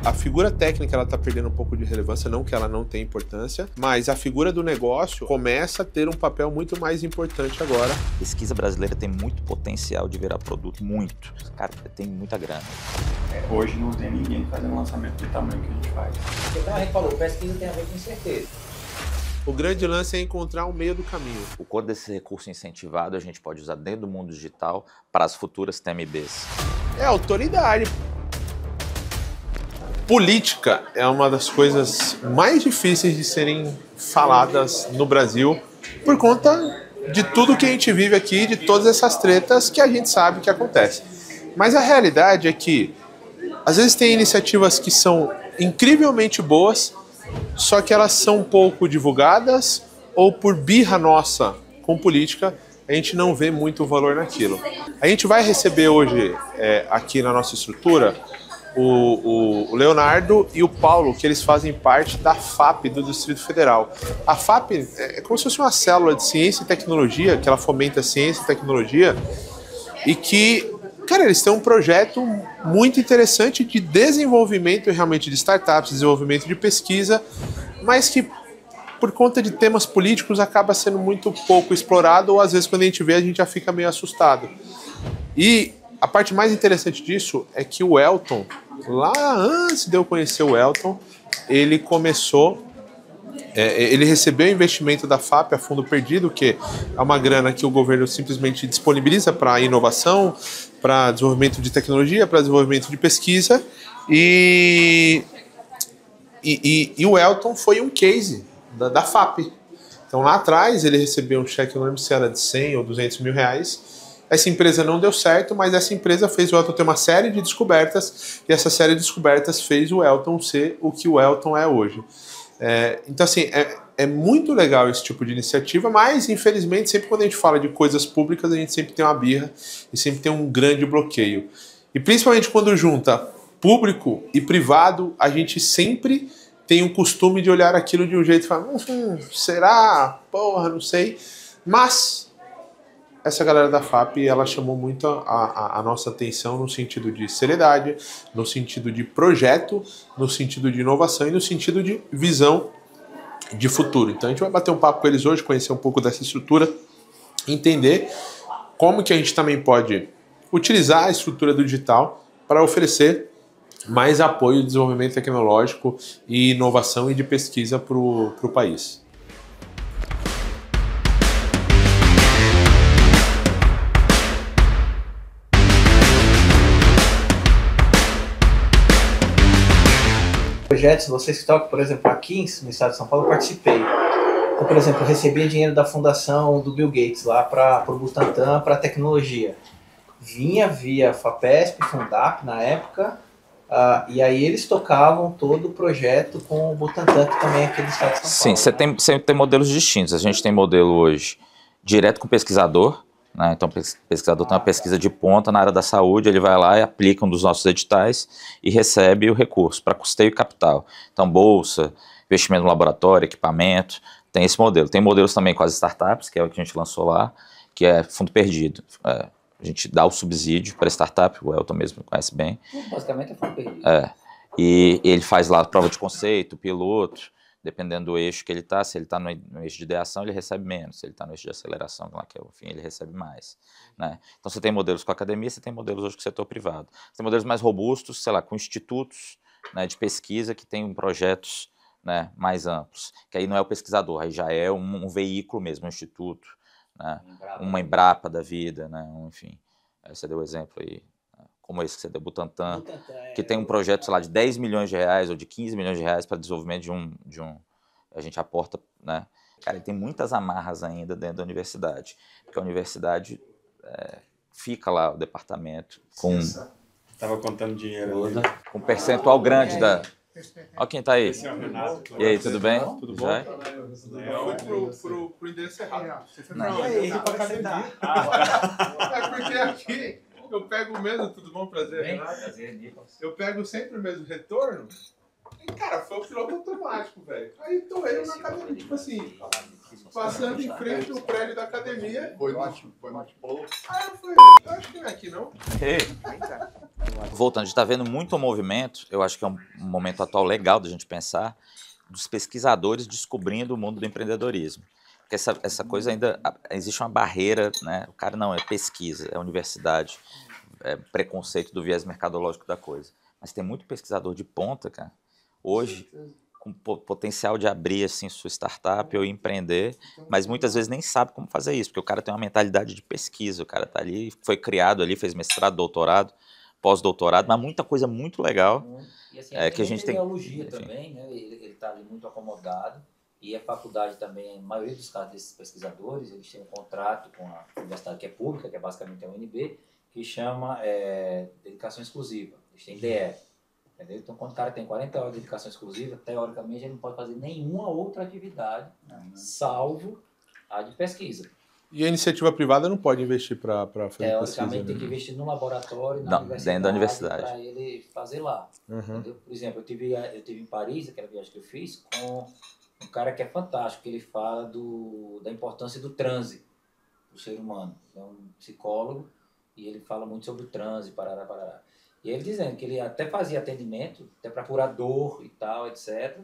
A figura técnica ela está perdendo um pouco de relevância, não que ela não tenha importância, mas a figura do negócio começa a ter um papel muito mais importante agora. A pesquisa brasileira tem muito potencial de virar produto, muito. Cara, tem muita grana. Hoje não tem ninguém fazendo lançamento do tamanho que a gente faz. Então a gente falou, pesquisa tem a ver com certeza. O grande lance é encontrar um meio do caminho. O quanto desse recurso incentivado a gente pode usar dentro do mundo digital para as futuras TMBs. É autoridade. Política é uma das coisas mais difíceis de serem faladas no Brasil por conta de tudo que a gente vive aqui, de todas essas tretas que a gente sabe que acontecem. Mas a realidade é que às vezes tem iniciativas que são incrivelmente boas, só que elas são pouco divulgadas ou por birra nossa com política, a gente não vê muito valor naquilo. A gente vai receber hoje aqui na nossa estrutura o Leonardo e o Paulo, que eles fazem parte da FAP do Distrito Federal. A FAP é como se fosse uma célula de ciência e tecnologia, que ela fomenta ciência e tecnologia, e que, cara, eles têm um projeto muito interessante de desenvolvimento realmente de startups, desenvolvimento de pesquisa, mas que por conta de temas políticos acaba sendo muito pouco explorado, ou às vezes quando a gente vê a gente já fica meio assustado. E a parte mais interessante disso é que o Elton, lá antes de eu conhecer o Elton, ele começou, ele recebeu investimento da FAP a fundo perdido, que é uma grana que o governo simplesmente disponibiliza para inovação, para desenvolvimento de tecnologia, para desenvolvimento de pesquisa, e o Elton foi um case da FAP. Então lá atrás ele recebeu um cheque, não lembro se era de 100 ou 200 mil reais. Essa empresa não deu certo, mas essa empresa fez o Elton ter uma série de descobertas, e essa série de descobertas fez o Elton ser o que o Elton é hoje. Então assim, é muito legal esse tipo de iniciativa, mas infelizmente sempre quando a gente fala de coisas públicas a gente sempre tem uma birra e sempre tem um grande bloqueio. E principalmente quando junta público e privado, a gente sempre tem o costume de olhar aquilo de um jeito e falar, será? Porra, não sei. Mas essa galera da FAP, ela chamou muito a nossa atenção no sentido de seriedade, no sentido de projeto, no sentido de inovação e no sentido de visão de futuro. Então a gente vai bater um papo com eles hoje, conhecer um pouco dessa estrutura, entender como que a gente também pode utilizar a estrutura do digital para oferecer mais apoio de desenvolvimento tecnológico e inovação e de pesquisa para o país. Projetos, vocês que tocam, por exemplo, aqui no estado de São Paulo, eu participei. Então, por exemplo, eu recebia dinheiro da fundação do Bill Gates lá para o Butantan, para tecnologia. Vinha via FAPESP, Fundap na época, e aí eles tocavam todo o projeto com o Butantan, que também é aqui do estado de São Paulo. Sim, você tem modelos distintos. A gente tem modelo hoje direto com o pesquisador, né? Então o pesquisador tem uma pesquisa de ponta na área da saúde, ele vai lá e aplica um dos nossos editais e recebe o recurso para custeio e capital. Então bolsa, investimento no laboratório, equipamento, tem esse modelo. Tem modelos também com as startups, que é o que a gente lançou lá, que é fundo perdido. A gente dá o subsídio para a startup, o Elton mesmo conhece bem. Basicamente é fundo perdido. E ele faz lá a prova de conceito, piloto, dependendo do eixo que ele está. Se ele está no eixo de ideação, ele recebe menos. Se ele está no eixo de aceleração, lá que é o fim, ele recebe mais. Né? Então você tem modelos com a academia, você tem modelos hoje com o setor privado. Você tem modelos mais robustos, sei lá, com institutos, né, de pesquisa que têm projetos, né, mais amplos. Que aí não é o pesquisador, aí já é um veículo mesmo, um instituto, né, uma Embrapa da vida, né, enfim. Aí você deu o exemplo aí, como esse que você deu, Butantan, que tem um projeto, sei lá, de 10 milhões de reais ou de 15 milhões de reais para desenvolvimento de um... A gente aporta, né? Cara, tem muitas amarras ainda dentro da universidade, porque a universidade fica lá, o departamento, com... Tava contando dinheiro. Com um percentual grande da... Olha quem tá aí. Esse é o Renato. E aí, tudo bem? Tudo bom? Eu fui pro endereço errado. Você foi pra onde? É porque aqui eu pego o mesmo, tudo bom? Prazer, Renato. Eu pego sempre o mesmo retorno E, cara, foi o piloto automático, velho. Aí tô eu na academia, tipo assim, passando em frente ao prédio da academia. Foi ótimo. Aí eu falei, eu acho que não é aqui, não. Voltando, a gente está vendo muito movimento, eu acho que é um momento atual legal da gente pensar, dos pesquisadores descobrindo o mundo do empreendedorismo. Porque essa coisa ainda, existe uma barreira, né? O cara não, é pesquisa, é universidade, é preconceito do viés mercadológico da coisa. Mas tem muito pesquisador de ponta, cara, hoje, com potencial de abrir assim, sua startup ou empreender, mas muitas vezes nem sabe como fazer isso, porque o cara tem uma mentalidade de pesquisa, o cara está ali, foi criado ali, fez mestrado, doutorado, pós-doutorado, mas muita coisa muito legal. E assim, que a gente tem ideologia também, né? Ele está ali muito acomodado, e a faculdade também, a maioria dos casos desses pesquisadores, eles têm um contrato com a universidade que é pública, que é basicamente a UNB, que chama dedicação exclusiva, eles têm DE. Entendeu? Então, quando o cara tem 40 horas de dedicação exclusiva, teoricamente ele não pode fazer nenhuma outra atividade, salvo a de pesquisa. E a iniciativa privada não pode investir para fazer pesquisa, Teoricamente né? tem que investir no laboratório, dentro da universidade, para ele fazer lá. Entendeu? Por exemplo, eu tive em Paris, aquela viagem que eu fiz, com um cara que é fantástico, ele fala da importância do transe para o ser humano. É um psicólogo e ele fala muito sobre o transe, parará. E ele dizendo que ele até fazia atendimento, até para curar dor e tal, etc.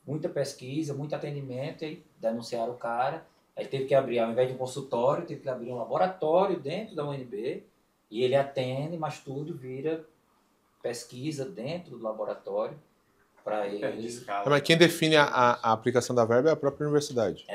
Muita pesquisa, muito atendimento, e aí denunciaram o cara. Aí teve que abrir, ao invés de um consultório, teve que abrir um laboratório dentro da UNB, e ele atende, mas tudo vira pesquisa dentro do laboratório para ele. Mas quem define a aplicação da verba é a própria universidade.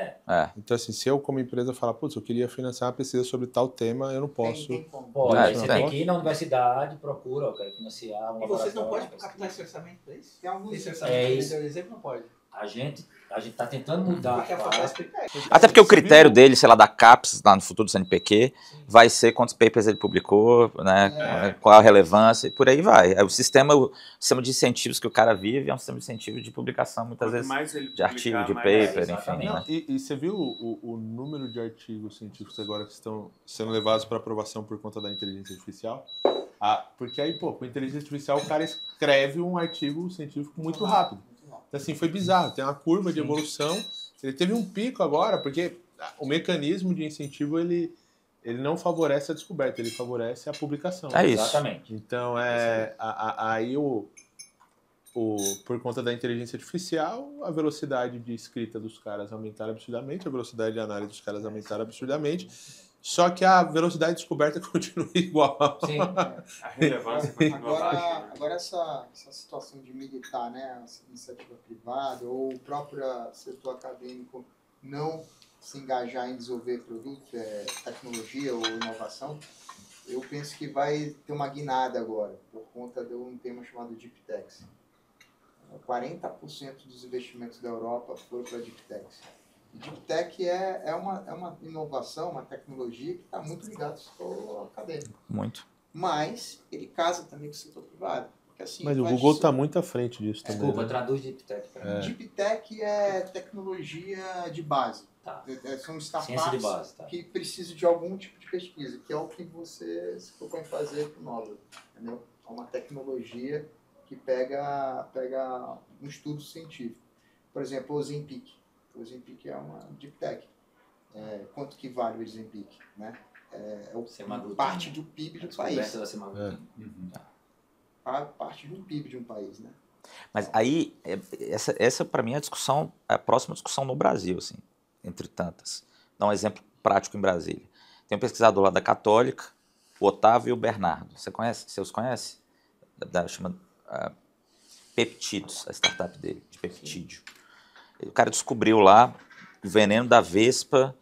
Então, assim, se eu como empresa falar, putz, eu queria financiar uma pesquisa sobre tal tema, eu não posso. Pode, aí você tem que ir na universidade, procura, eu quero financiar um E vocês não laboratório, podem captar esse orçamento, é isso? Tem alguns Esse É orçamento, isso. por exemplo, não pode. A gente está tentando mudar. Porque a FAPESP pede. até porque o critério dele, sei lá, da CAPES, lá no futuro do CNPq, vai ser quantos papers ele publicou, né, qual a relevância, e por aí vai. O sistema de incentivos que o cara vive é um sistema de incentivo de publicação, muitas vezes, de artigo, de paper, enfim. Né? E você viu o número de artigos científicos agora que estão sendo levados para aprovação por conta da inteligência artificial? Porque aí, pô, com inteligência artificial o cara escreve um artigo científico muito rápido. Então, assim, foi bizarro. Tem uma curva de evolução. Ele teve um pico agora, porque o mecanismo de incentivo, ele não favorece a descoberta, ele favorece a publicação. É isso. Exatamente. Então, aí por conta da inteligência artificial, a velocidade de escrita dos caras aumentaram absurdamente, a velocidade de análise dos caras aumentaram absurdamente, só que a velocidade de descoberta continua igual. Sim. A relevância continua baixa. Agora essa situação de militar, né, a iniciativa privada ou o próprio setor acadêmico não se engajar em desenvolver produto, tecnologia ou inovação, eu penso que vai ter uma guinada agora, por conta de um tema chamado Deep Techs. 40% dos investimentos da Europa foram para Deep Techs. Deep Tech é uma inovação, uma tecnologia que está muito ligada ao setor acadêmico. Muito. Mas ele casa também com o setor privado. Porque, assim, Mas o Google está muito à frente disso também. Desculpa, Né? traduz Deep Tech para mim. Deep Tech é tecnologia de base. Tá. São Ciência de startups base, tá. que precisam de algum tipo de pesquisa, que é o que você se propõe fazer com o Nobel. Entendeu? É uma tecnologia que pega um estudo científico. Por exemplo, o Ozempic. O Ozempic é uma Deep Tech. Quanto que vale o Ozempic? Né? Parte do PIB do país. Da semaglutina. Parte do PIB de um país, né? Mas aí, essa para mim é a próxima discussão no Brasil, assim, entre tantas. Dá um exemplo prático em Brasília. Tem um pesquisador lá da Católica, o Otávio e o Bernardo. Você os conhece? Chama Peptidos, a startup dele, de peptídeo. O cara descobriu lá o veneno da vespa,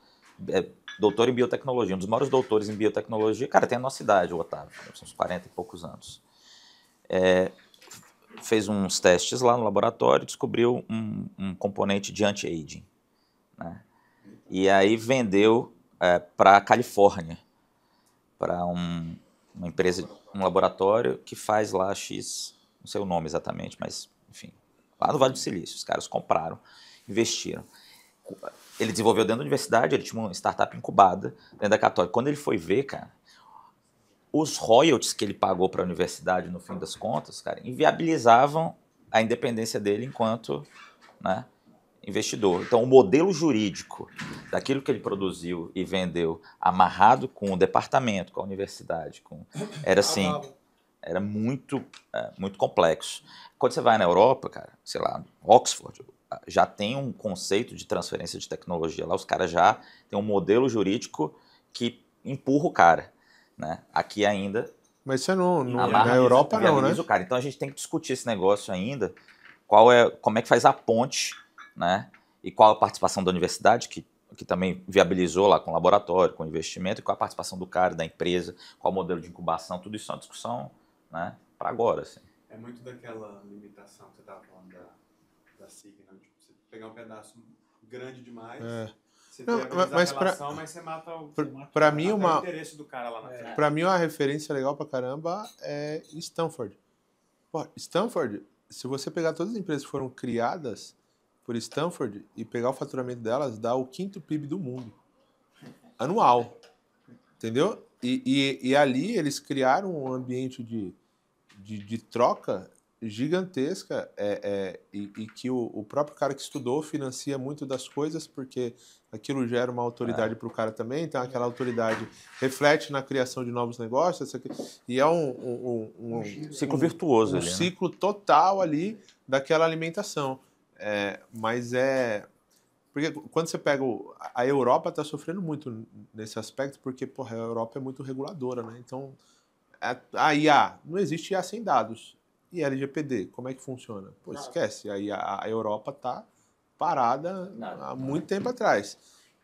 doutor em biotecnologia, um dos maiores doutores em biotecnologia. Cara, tem a nossa idade, o Otávio, são uns 40 e poucos anos. Fez uns testes lá no laboratório e descobriu um componente de anti-aging. Né? E aí vendeu para a Califórnia, para uma empresa, um laboratório que faz lá X, não sei o nome exatamente, mas enfim, lá no Vale do Silício. Os caras compraram, investiram. Ele desenvolveu dentro da universidade, ele tinha uma startup incubada dentro da Católica. Quando ele foi ver, cara, os royalties que ele pagou para a universidade, no fim das contas, cara, inviabilizavam a independência dele enquanto, né, investidor. Então, o modelo jurídico daquilo que ele produziu e vendeu, amarrado com o departamento, com a universidade, era assim, era muito complexo. Quando você vai na Europa, cara, sei lá, Oxford, já tem um conceito de transferência de tecnologia lá, os caras já têm um modelo jurídico que empurra o cara, né? Aqui ainda... Mas isso na amarra, Europa não, né? viabiliza o cara. Então, a gente tem que discutir esse negócio ainda, como é que faz a ponte, né? E qual a participação da universidade, que também viabilizou lá com o laboratório, com o investimento, e qual a participação do cara, da empresa, qual o modelo de incubação, tudo isso é uma discussão, né, para agora. Assim. É muito daquela limitação que você estava falando da SIG, né? Tipo, você pegar um pedaço grande demais, você viabiliza a relação, mas você mata o interesse do cara lá na frente. Para mim, uma referência legal pra caramba é Stanford. Pô, Stanford, se você pegar todas as empresas que foram criadas por Stanford e pegar o faturamento delas, dá o 5º PIB do mundo. Anual. Entendeu? E ali eles criaram um ambiente de troca gigantesca e que o próprio cara que estudou financia muito das coisas porque aquilo gera uma autoridade para o cara também, então aquela autoridade reflete na criação de novos negócios e é um ciclo virtuoso. Um ali, ciclo total ali daquela alimentação. Porque quando você pega a Europa está sofrendo muito nesse aspecto porque a Europa é muito reguladora, né? Então a IA, não existe IA sem dados. E LGPD, como é que funciona? Pô, esquece. Aí a Europa tá parada há muito tempo atrás.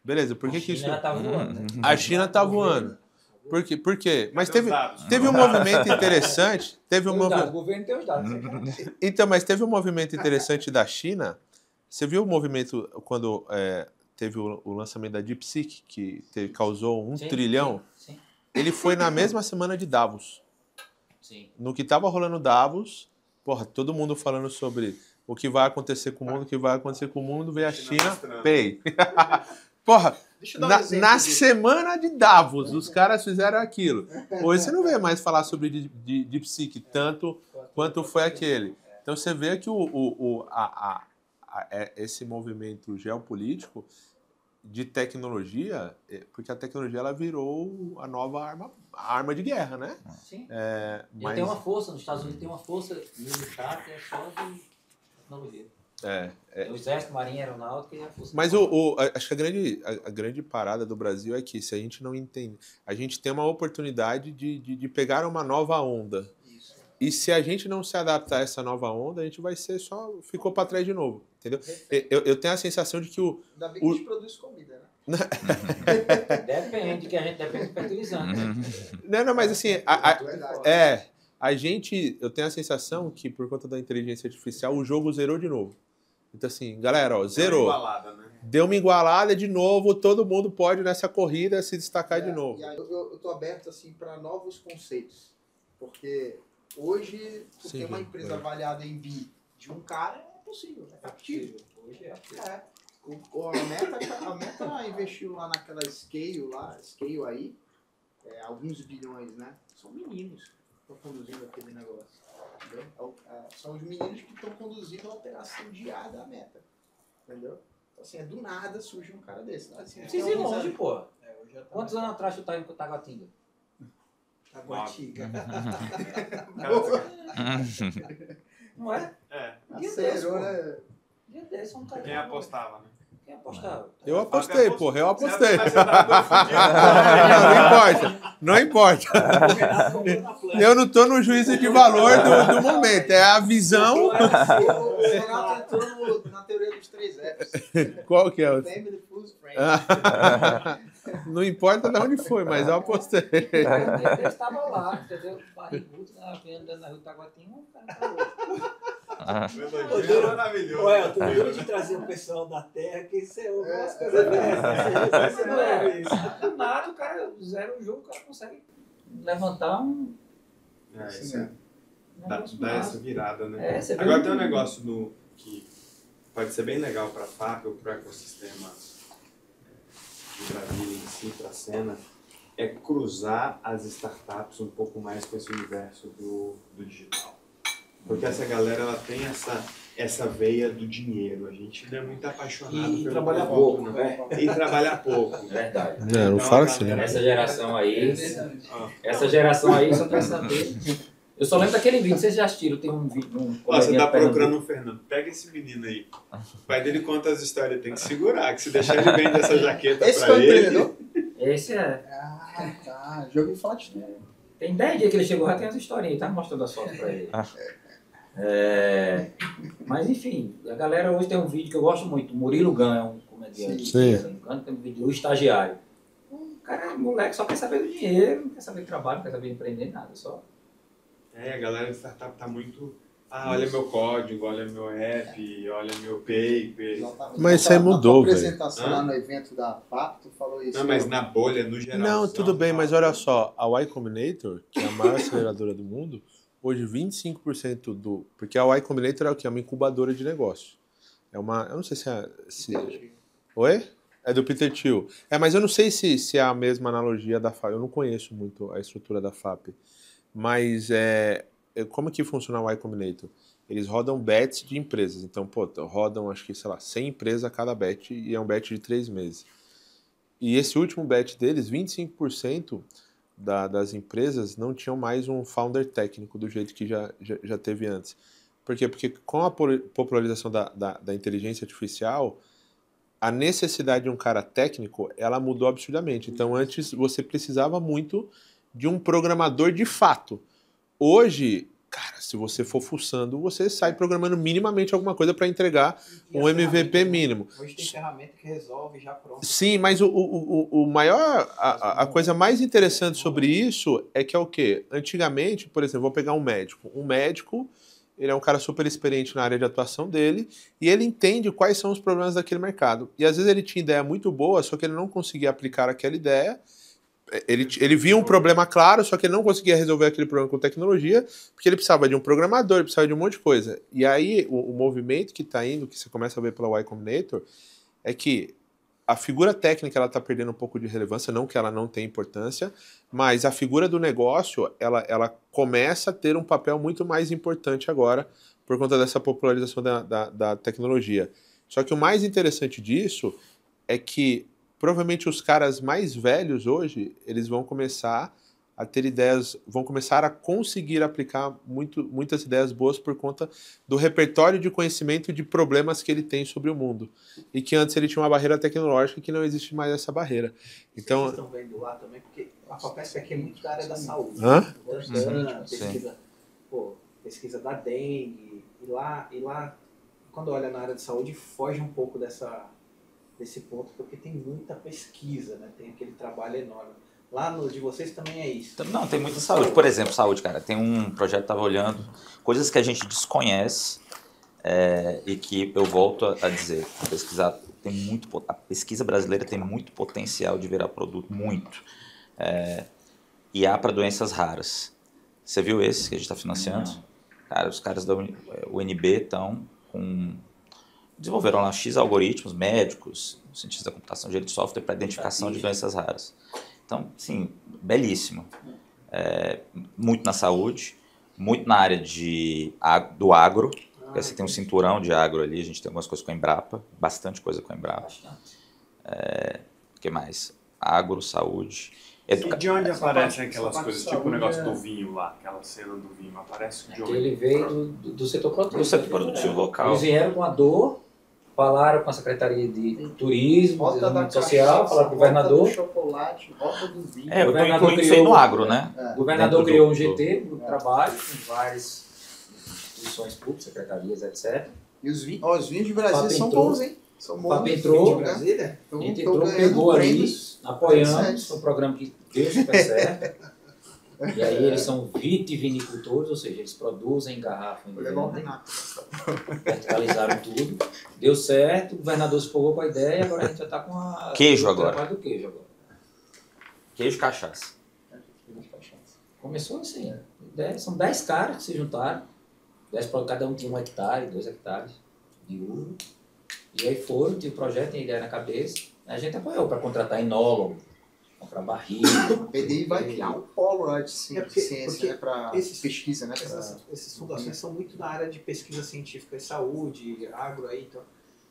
Beleza, por que isso... Tá voando, né? A China tá voando. Por quê? Mas teve um movimento interessante. O governo tem os dados. Então, mas teve um movimento interessante da China. Você viu o movimento quando teve o lançamento da DeepSeek, que causou 1 trilhão? Sim. Ele foi na mesma semana de Davos. Sim. No que estava rolando Davos, todo mundo falando sobre o que vai acontecer com o mundo, veio a China, Pay. Na semana de Davos, os caras fizeram aquilo. Hoje você não vê mais falar sobre DeepSeek tanto quanto foi aquele. Então você vê que esse movimento geopolítico de tecnologia, porque a tecnologia ela virou a nova arma de guerra, né? Sim. Mas... Tem uma força, nos Estados Unidos tem uma força militar que é só de tecnologia. O Exército, Marinha, Aeronáutica e a força. Mas acho que a grande parada do Brasil é que se a gente não entende, a gente tem uma oportunidade de pegar uma nova onda. Isso. E se a gente não se adaptar a essa nova onda, a gente vai ser ficou para trás de novo. Entendeu? Eu tenho a sensação de que Ainda bem que a gente produz comida, né? Depende, que a gente depende do fertilizante. Não, mas assim, eu tenho a sensação que por conta da inteligência artificial o jogo zerou de novo. Então assim, galera, zerou. Deu uma igualada de novo, todo mundo pode nessa corrida se destacar de novo. E aí eu tô aberto assim para novos conceitos, porque hoje ter uma empresa avaliada em bi de um cara é possível, é factível. Hoje é. A Meta investiu lá naquela Scale aí, alguns bilhões, né? São meninos que estão conduzindo aquele negócio. Entendeu? São os meninos que estão conduzindo a operação de IA da Meta. Entendeu? Então, assim, do nada surge um cara desse. Assim, Vocês ir longe, pô. Quantos anos atrás tu tá em Taguatinga? Taguatinga. Não é? Acelerou, né? Dia desse, um cara. Quem apostava, né? Quem apostava? Eu apostei, porra, eu apostei. Não importa. Eu não tô no juízo de valor do momento, é a visão. O Renato entrou na teoria dos 3 Fs. Qual que é o... Family, Foods, Friends. Não importa de onde foi, mas eu apostei. Ele estava lá, entendeu? Barrigudo, andando na rua Taguatinga, um cara pra outro. Maravilhoso. Ué, tu duro de trazer o pessoal da terra que isso é umas coisas dessas. Você não é isso. Do nada, o cara zera o jogo, o cara consegue levantar um. Dá essa virada, né? Agora tem um negócio que pode ser bem legal para a FAP ou para o ecossistema de Brasília em si, para a cena, é cruzar as startups um pouco mais com esse universo do digital. Porque essa galera, ela tem essa veia do dinheiro. A gente não é muito apaixonado E pelo trabalha produto, pouco, não. né? E trabalha pouco. Verdade. Não, não fala assim. Essa geração aí só quer saber. Eu só lembro daquele vídeo, vocês já assistiram, tem um vídeo. Você tá procurando o Fernando, pega esse menino aí. O pai dele conta as histórias, tem que segurar, que se deixar ele vender essa jaqueta Esse pra foi o ele... empreendedor? Esse é. Ah, tá. Já ouvi falar disso. Tem 10 dias que ele chegou, já tem as historinhas, tá mostrando as fotos pra ele. Mas enfim, a galera hoje tem um vídeo que eu gosto muito. O Murilo Gun é um comediante. Tem um vídeo do Estagiário. O cara, moleque, só quer saber do dinheiro, não quer saber de trabalho, não quer saber de empreender, nada. Só. A galera de startup tá muito... olha meu código, olha meu app, olha meu paper. Exatamente. Mas isso aí mudou, velho. Na apresentação lá no evento da FAP, tu falou isso. Não, mas na bolha, no geral. Não, tudo bem, mas olha só, a Y Combinator, que é a maior aceleradora do mundo, hoje 25% do... Porque a Y Combinator é o quê? É uma incubadora de negócio. É uma... Eu não sei se é... Oi? É do Peter Thiel. Mas eu não sei se é a mesma analogia da FAP. Eu não conheço muito a estrutura da FAP. Mas como que funciona o Y Combinator? Eles rodam bets de empresas. Então, rodam, acho que, 100 empresas a cada bet e é um bet de 3 meses. E esse último bet deles, 25% das empresas não tinham mais um founder técnico do jeito que já teve antes. Por quê? Porque com a popularização da inteligência artificial, a necessidade de um cara técnico, ela mudou absurdamente. Então, antes você precisava muito de um programador de fato. Hoje, cara, se você for fuçando, você sai programando minimamente alguma coisa para entregar um MVP mínimo. Hoje tem ferramenta que resolve já pronto. Sim, mas o maior, a coisa mais interessante sobre isso é que é o quê? Antigamente, por exemplo, vou pegar um médico. Um médico, ele é um cara super experiente na área de atuação dele e ele entende quais são os problemas daquele mercado. E às vezes ele tinha ideia muito boa, só que ele não conseguia aplicar aquela ideia. Ele via um problema claro, só que ele não conseguia resolver aquele problema com tecnologia, porque ele precisava de um programador, ele precisava de um monte de coisa. E aí, o movimento que está indo, que você começa a ver pela Y Combinator, é que a figura técnica está perdendo um pouco de relevância, não que ela não tenha importância, mas a figura do negócio, ela começa a ter um papel muito mais importante agora, por conta dessa popularização da tecnologia. Só que o mais interessante disso é que provavelmente os caras mais velhos hoje, eles vão começar a ter ideias, vão começar a conseguir aplicar muitas ideias boas por conta do repertório de conhecimento de problemas que ele tem sobre o mundo. E que antes ele tinha uma barreira tecnológica que não existe mais essa barreira. Então, vocês estão vendo lá também, porque a FAPESP aqui é muito da área da saúde. Hã? Pesquisa da dengue, e lá, quando olha na área de saúde, foge um pouco desse ponto, porque tem muita pesquisa, né? Tem aquele trabalho enorme. Lá no de vocês também é isso? Não, tem muita saúde. Por exemplo, saúde, cara. Tem um projeto que estava olhando, coisas que a gente desconhece e que eu volto a dizer, pesquisar, a pesquisa brasileira tem muito potencial de virar produto, muito. E há para doenças raras. Você viu esse que a gente está financiando? Não. Cara, os caras da UNB desenvolveram lá X algoritmos médicos, cientistas da computação, engenharia de software para identificação de doenças raras. Então, sim, belíssimo. Muito na saúde, muito na área do agro, porque você tem um cinturão de agro ali, a gente tem algumas coisas com a Embrapa, bastante coisa com a Embrapa. O que mais? Agro, saúde. E de onde aparecem aquelas coisas, tipo o negócio do vinho lá, aquela cena do vinho, aparece de onde? Ele veio do setor produtivo. Do setor produtivo local. Eles vieram com a dor, falaram com a Secretaria de Turismo, Desenvolvimento Social, falaram com o governador. Do chocolate, volta do vinho. Eu estou incluindo isso aí no agro, né? O governador criou um GT do trabalho, com várias instituições públicas, secretarias, etc. E os vinhos de Brasília são bons, hein? São bons. Papo entrou, de Brasília. a gente entrou, pegou ali, apoiando, um programa que deu super certo. E aí eles são vitivinicultores, ou seja, eles produzem, engarrafam, verticalizaram tudo. Deu certo, o governador se empolgou com a ideia e agora a gente já está com a... Queijo agora. Trabalho do queijo agora. Queijo e cachaça. Começou assim, são 10 caras que se juntaram, 10 para cada um tinha 1 hectare, 2 hectares de uva. E aí foram, tinha o projeto, tinha ideia na cabeça, a gente apoiou para contratar enólogo, para barriga. A PDI vai criar um polo lá de ciência, né, para pesquisa, né? Essas fundações são muito na área de pesquisa científica e saúde, agro aí, então.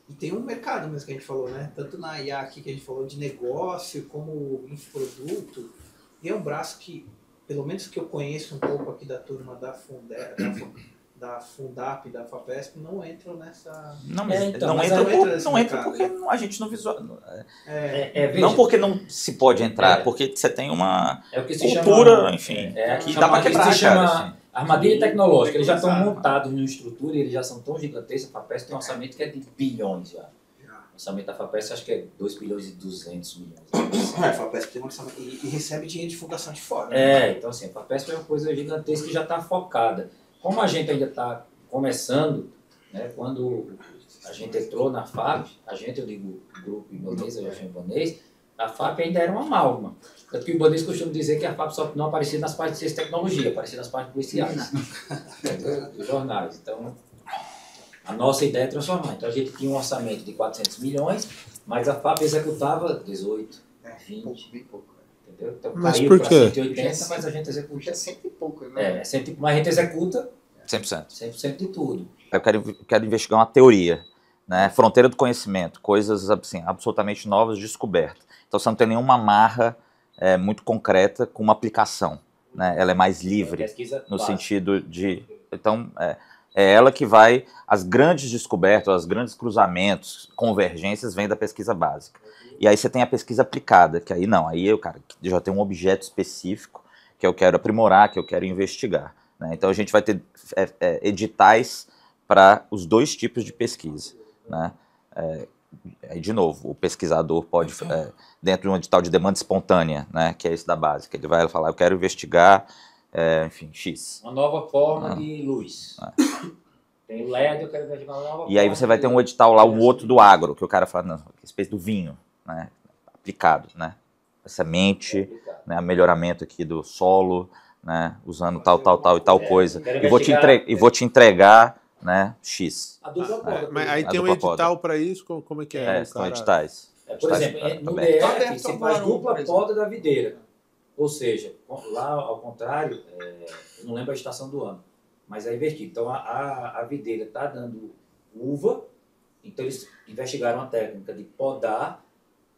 E tem um mercado mesmo que a gente falou, né? Tanto na IA aqui que a gente falou de negócio, como infoproduto. E é um braço que, pelo menos que eu conheço um pouco aqui da turma da Fundap, da FAPESP, não entram nessa... Não entra porque a gente não visualiza. Não porque não se pode entrar, porque você tem uma cultura, enfim, que dá para quebrar, cara. Armadilha tecnológica, eles já estão montados em uma estrutura e eles já são tão gigantescos. A FAPESP tem um orçamento que é de bilhões já. O orçamento da FAPESP acho que é 2 bilhões e 200 milhões. A FAPESP tem um orçamento e recebe dinheiro de fundação de fora. Né? Então assim, a FAPESP é uma coisa gigantesca que já está focada. Como a gente ainda está começando, né, quando a gente entrou na FAP, eu digo Grupo Ibanez, eu já chamo Ibanez, a FAP ainda era uma amálgama. Tanto que o Ibanez costuma dizer que a FAP só não aparecia nas partes de ciência e tecnologia, aparecia nas partes policiais, dos jornais. Então, a nossa ideia é transformar. Então, a gente tinha um orçamento de 400 milhões, mas a FAP executava 18, 20. Bem pouco. Entendeu? Então, mas caiu por para quê? 180, mas a gente executa. É 100 e pouco, né? Mas a gente executa 100%. 100% de tudo. Eu quero investigar uma teoria, né? Fronteira do conhecimento, coisas assim, absolutamente novas, descobertas. Então você não tem nenhuma amarra muito concreta com uma aplicação, né? Ela é mais livre no sentido de... Então, é ela que vai... As grandes descobertas, os grandes cruzamentos, convergências, vêm da pesquisa básica. E aí você tem a pesquisa aplicada, que aí não, aí eu, cara, já tem um objeto específico que eu quero aprimorar, que eu quero investigar. Né? Então a gente vai ter editais para os dois tipos de pesquisa. Né? Aí, de novo, o pesquisador pode, dentro de um edital de demanda espontânea, né, que é esse da básica, ele vai falar, eu quero investigar, enfim, X. Uma nova forma de luz. Tem o LED, eu quero investigar uma nova forma. E aí você vai ter um edital lá, um outro do agro, que o cara fala, não, a respeito do vinho, né, aplicado, né, a semente, né, melhoramento aqui do solo, né, usando tal e tal coisa. E vou te entregar, né, X. A dupla poda. Mas aí tem um edital para isso? Como é que é? São editais. Por exemplo, no DF você faz dupla poda da videira. Ou seja, lá ao contrário, eu não lembro a estação do ano, mas é invertido. Então a videira está dando uva, então eles investigaram a técnica de podar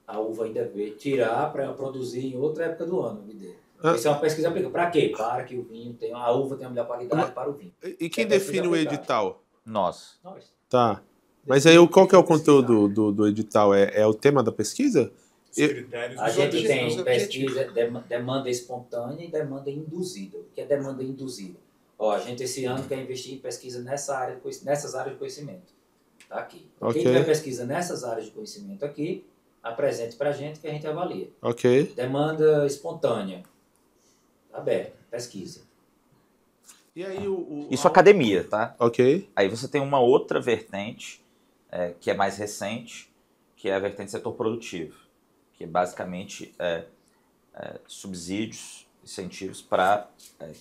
a uva ainda ver, tirar para produzir em outra época do ano a videira. Isso é uma pesquisa aplicada. Para quê? Para que o vinho tenha, a uva tenha a melhor qualidade para o vinho. E quem define o edital? Nós. Tá. Mas aí qual que é o conteúdo do edital? É o tema da pesquisa? A gente tem pesquisa, demanda espontânea e demanda induzida. O que é demanda induzida? A gente esse ano quer investir em pesquisa nessas áreas de conhecimento. Tá aqui. Quem tiver pesquisa nessas áreas de conhecimento aqui, apresente para a gente que a gente avalia. Demanda espontânea. Aberto, pesquisa. E aí isso academia, tá? Aí você tem uma outra vertente, que é mais recente, que é a vertente setor produtivo, que é basicamente subsídios, incentivos para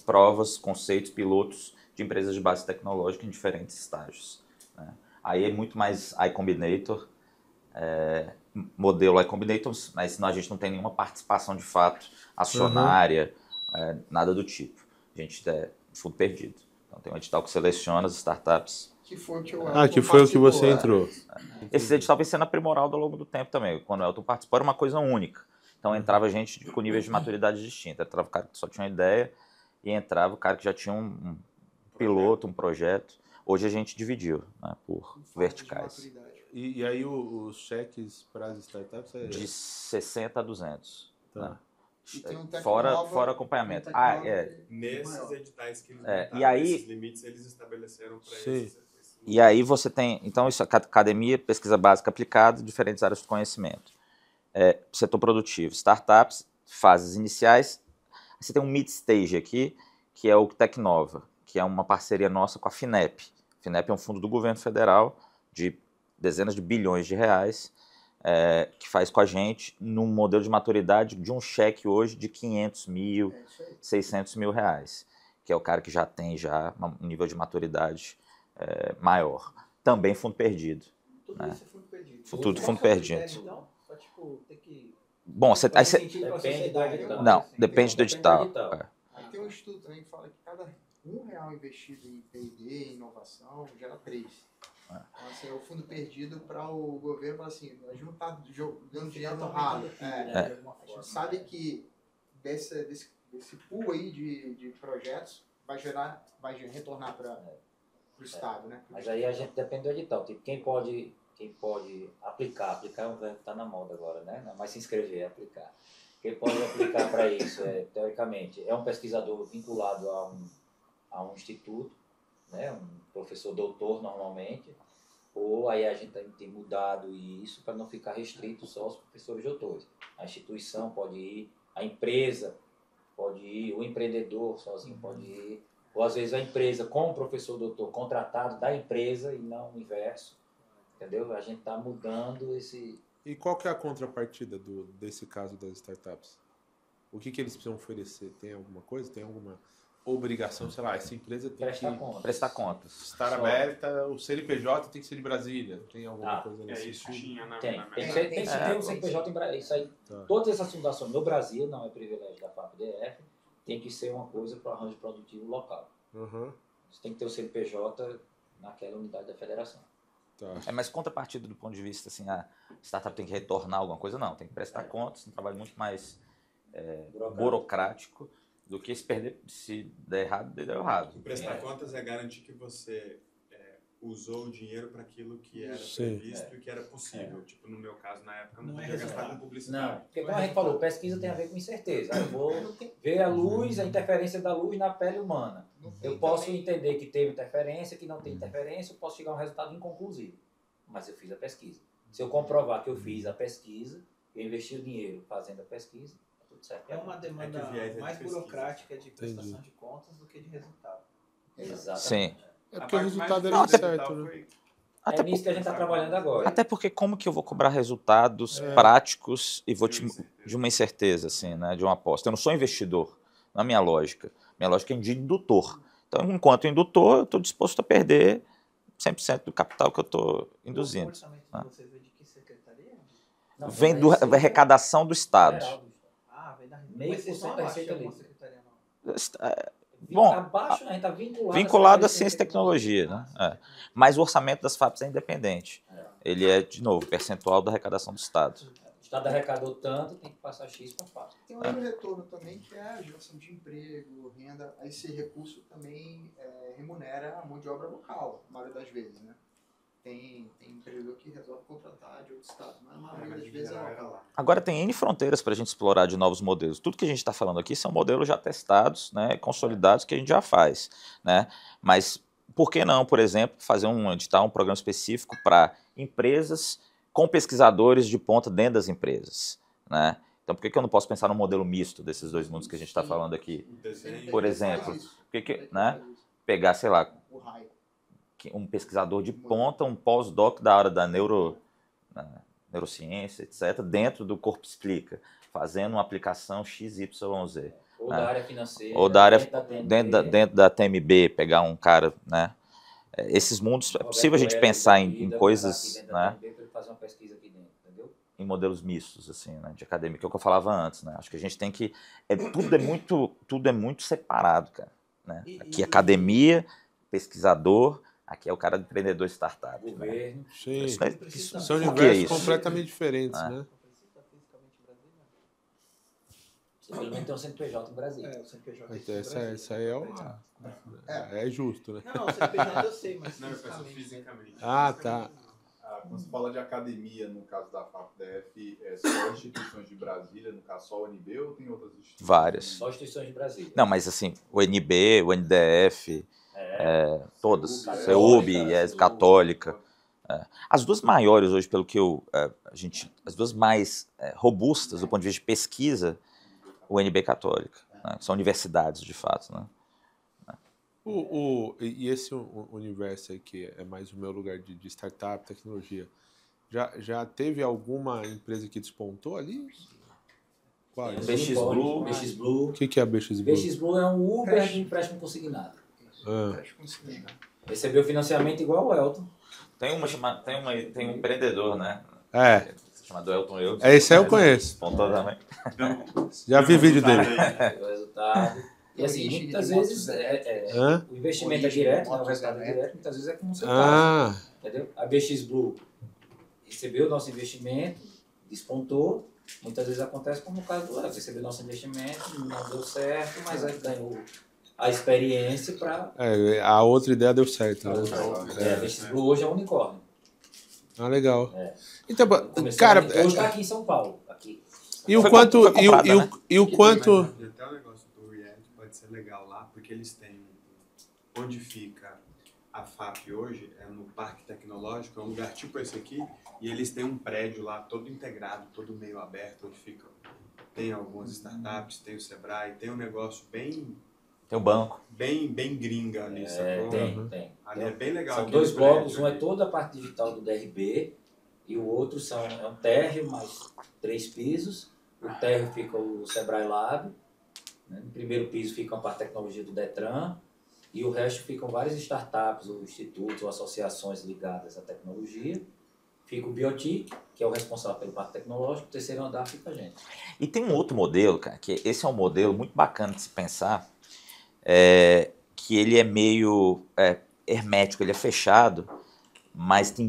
provas, conceitos, pilotos de empresas de base tecnológica em diferentes estágios. Né? Aí é muito mais iCombinator, modelo iCombinator, mas senão a gente não tem nenhuma participação de fato acionária, nada do tipo. A gente é fundo perdido. Então tem um edital que seleciona as startups. Que foi o que você entrou. Esse edital vem sendo aprimorado ao longo do tempo também. Quando o Elton participou era uma coisa única. Então entrava gente com níveis de maturidade distinta. Entrava o cara que só tinha uma ideia e entrava o cara que já tinha um piloto, um projeto. Hoje a gente dividiu, né, por verticais. E aí os cheques para as startups de 60 a 200. Tá. Né? Fora acompanhamento. Nesses editais que eles esses limites eles estabeleceram para eles. E aí você tem, então isso é academia, pesquisa básica aplicada, diferentes áreas de conhecimento. Setor produtivo, startups, fases iniciais. Você tem um mid-stage aqui, que é o Tecnova, que é uma parceria nossa com a FINEP. A FINEP é um fundo do governo federal de dezenas de bilhões de reais, que faz com a gente num modelo de maturidade de um cheque hoje de 500 mil, 600 mil reais, que é o cara que já tem um nível de maturidade maior. Também fundo perdido. Tudo né? isso é fundo perdido. Tudo fundo perdido. Então, só ter que Bom, aí você... Depende do edital. Não, depende do edital. Aí tem um estudo também que fala que cada R$1 investido em P&D, em inovação, gera 3. Então, assim, é o fundo perdido para o governo, fala assim, a gente não está jogando dinheiro no ralo. A gente sabe que desse pool aí de projetos vai retornar para o Estado, né? Mas aí a gente depende do edital. Tipo, quem pode aplicar é um verbo que está na moda agora, né? Não é mais se inscrever, é aplicar. Quem pode aplicar para isso, teoricamente, é um pesquisador vinculado a um instituto, né? Um professor doutor normalmente, ou aí a gente tem mudado isso para não ficar restrito só aos professores doutores. A instituição pode ir, a empresa pode ir, o empreendedor sozinho pode ir, ou às vezes a empresa com o professor doutor contratado da empresa e não o inverso. Entendeu? A gente está mudando esse... E qual que é a contrapartida desse caso das startups? O que eles precisam oferecer? Tem alguma coisa? Tem alguma obrigação? Sei lá, essa empresa tem que prestar contas. Estar aberta, o CNPJ tem que ser de Brasília. Tem alguma coisa nesse isso tinha, né? Tem que ter um CNPJ em Brasília. Isso aí, todas essas fundações no Brasil, não é privilégio da FAPDF, tem que ser uma coisa para o arranjo produtivo local. Você tem que ter o CNPJ naquela unidade da federação. Mas contrapartida do ponto de vista assim, a startup tem que retornar alguma coisa? Não, tem que prestar contas, um trabalho muito mais burocrático do que se der errado, deu errado. Prestar contas é garantir que você usou o dinheiro para aquilo que era previsto e que era possível. Tipo, no meu caso, na época, eu não podia gastar com publicidade. Não, porque como a gente falou, pesquisa tem a ver com incerteza. Eu vou ver a luz, a interferência da luz na pele humana. Eu posso entender que teve interferência, que não tem interferência, eu posso chegar a um resultado inconclusivo. Mas eu fiz a pesquisa. Se eu comprovar que eu fiz a pesquisa, eu investi o dinheiro fazendo a pesquisa, tá tudo certo. É uma demanda mais burocrática de prestação de contas do que de resultado. Exatamente. Sim. É porque o resultado era certo, né? É nisso que a gente está trabalhando agora. Até porque como que eu vou cobrar resultados práticos e de uma incerteza, assim, né? De uma aposta. Eu não sou investidor, na minha lógica. Minha lógica é de indutor. Então, enquanto indutor, eu estou disposto a perder 100% do capital que eu estou induzindo. O orçamento de vocês vem de que secretaria? Vem da arrecadação do Estado. Vem da Receita Livre. Bom, abaixo, a gente tá vinculado à ciência e tecnologia, né? Mas o orçamento das FAPs é independente. Ele é, de novo, percentual da arrecadação do Estado. O Estado arrecadou tanto, tem que passar X para a FAP. Tem um outro retorno também, que é a geração de emprego, renda. Esse recurso também remunera a mão de obra local, a maioria das vezes, né? Tem empreendedor que resolve contratar de outro estado, mas a maioria das vezes é local. Agora tem N fronteiras para a gente explorar de novos modelos. Tudo que a gente está falando aqui são modelos já testados, né, consolidados, que a gente já faz. Né? Mas por que não, por exemplo, fazer um programa específico para empresas com pesquisadores de ponta dentro das empresas? Né? Então por que eu não posso pensar num modelo misto desses dois mundos que a gente está falando aqui? Por exemplo, né, pegar, sei lá, um pesquisador de ponta, um pós-doc da área da neurociência, etc., dentro do Corpo Explica, fazendo uma aplicação XYZ. Ou da área financeira. Ou da área dentro da TMB, pegar um cara, né? Esses mundos, é possível a gente pensar em coisas, né? Fazer uma pesquisa aqui dentro, entendeu? Em modelos mistos, assim, né? De academia, que é o que eu falava antes, né? Acho que a gente tem que... tudo é muito separado, cara. Né? Aqui academia, pesquisador... Aqui é o cara do empreendedor startup. Governo. Sim. São universos completamente diferentes, né? Você pelo menos tem um CNPJ em Brasília. O CNPJ Isso aí é justo, né? Não, o CNPJ eu sei, mas não, eu penso fisicamente. Tá. Quando se fala de academia, no caso da FAPDF, é só instituições de Brasília, no caso só o NB, ou tem outras instituições? Várias. Só instituições de Brasília. Não, mas assim, o NB, o NDF... todas, CEUB, Católica. As duas maiores hoje, pelo que as duas mais robustas do ponto de vista de pesquisa, o NB e Católica, né? São universidades de fato, né? E esse universo aí que é mais o meu lugar de startup, tecnologia, já teve alguma empresa que despontou ali? Qual? BX Blue. O que é a BX Blue? BX Blue é um Uber de empréstimo consignado. Recebeu financiamento igual o Elton. Tem um empreendedor, né? Chamado Elton Eudes. Esse aí eu conheço. Pontou também. Já vi vídeo dele. O resultado. E assim, muitas vezes o investimento é direto, o resultado é direto, muitas vezes é como o seu caso. Entendeu? A BX Blue recebeu o nosso investimento, despontou. Muitas vezes acontece como no caso do Léo, recebeu nosso investimento, não deu certo, mas aí ganhou a experiência para... a outra ideia deu certo. A BX Blue hoje é um unicórnio. Legal. Então, cara... Hoje está aqui em São Paulo. Aqui. E o quanto... E o quanto... Até o negócio do React pode ser legal lá, porque eles têm... Onde fica a FAP hoje, é no Parque Tecnológico, é um lugar tipo esse aqui, e eles têm um prédio lá todo integrado, todo meio aberto, onde fica... Tem algumas startups, tem o Sebrae, tem um negócio bem... Tem o banco. Bem gringa ali, sacou? Tem. Ali é bem legal. São 2 blocos, um é toda a parte digital do DRB, e o outro é um térreo, mais 3 pisos. O térreo fica o Sebrae Lab, né? No primeiro piso fica a parte de tecnologia do Detran, e o resto ficam várias startups, ou institutos, ou associações ligadas à tecnologia. Fica o Biotic, que é o responsável pelo parque tecnológico, o terceiro andar fica a gente. E tem um outro modelo, cara, que esse é um modelo muito bacana de se pensar, que ele é meio hermético, ele é fechado, mas tem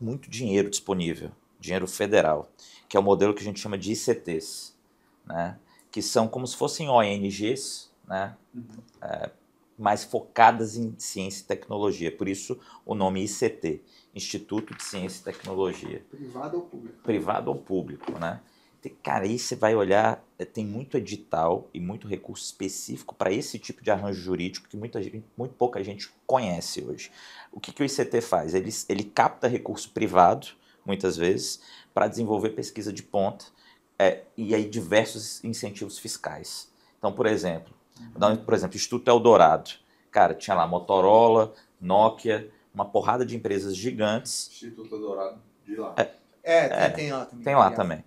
muito dinheiro disponível, dinheiro federal, que é o modelo que a gente chama de ICTs, né? Que são como se fossem ONGs, né? Mais focadas em ciência e tecnologia, por isso o nome ICT, Instituto de Ciência e Tecnologia. Privado ou público? Privado ou público, né? Cara, aí você vai olhar, tem muito edital e muito recurso específico para esse tipo de arranjo jurídico que muito pouca gente conhece hoje. O que o ICT faz? Ele capta recurso privado, muitas vezes, para desenvolver pesquisa de ponta e aí diversos incentivos fiscais. Então, por exemplo, Instituto Eldorado. Cara, tinha lá Motorola, Nokia, uma porrada de empresas gigantes. Instituto Eldorado, de lá. Tem lá também. Tem lá também.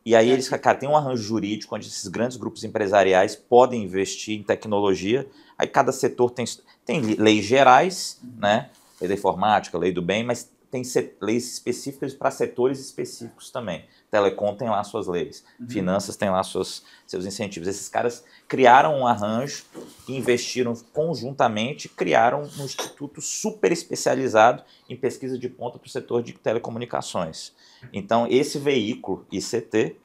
E aí eles, cara, tem um arranjo jurídico onde esses grandes grupos empresariais podem investir em tecnologia. Aí cada setor tem leis gerais, né? Lei da informática, lei do bem, mas tem leis específicas para setores específicos também. Telecom tem lá suas leis, finanças tem lá seus incentivos. Esses caras criaram um arranjo, investiram conjuntamente, criaram um instituto super especializado em pesquisa de ponta para o setor de telecomunicações. Então, esse veículo, ICT,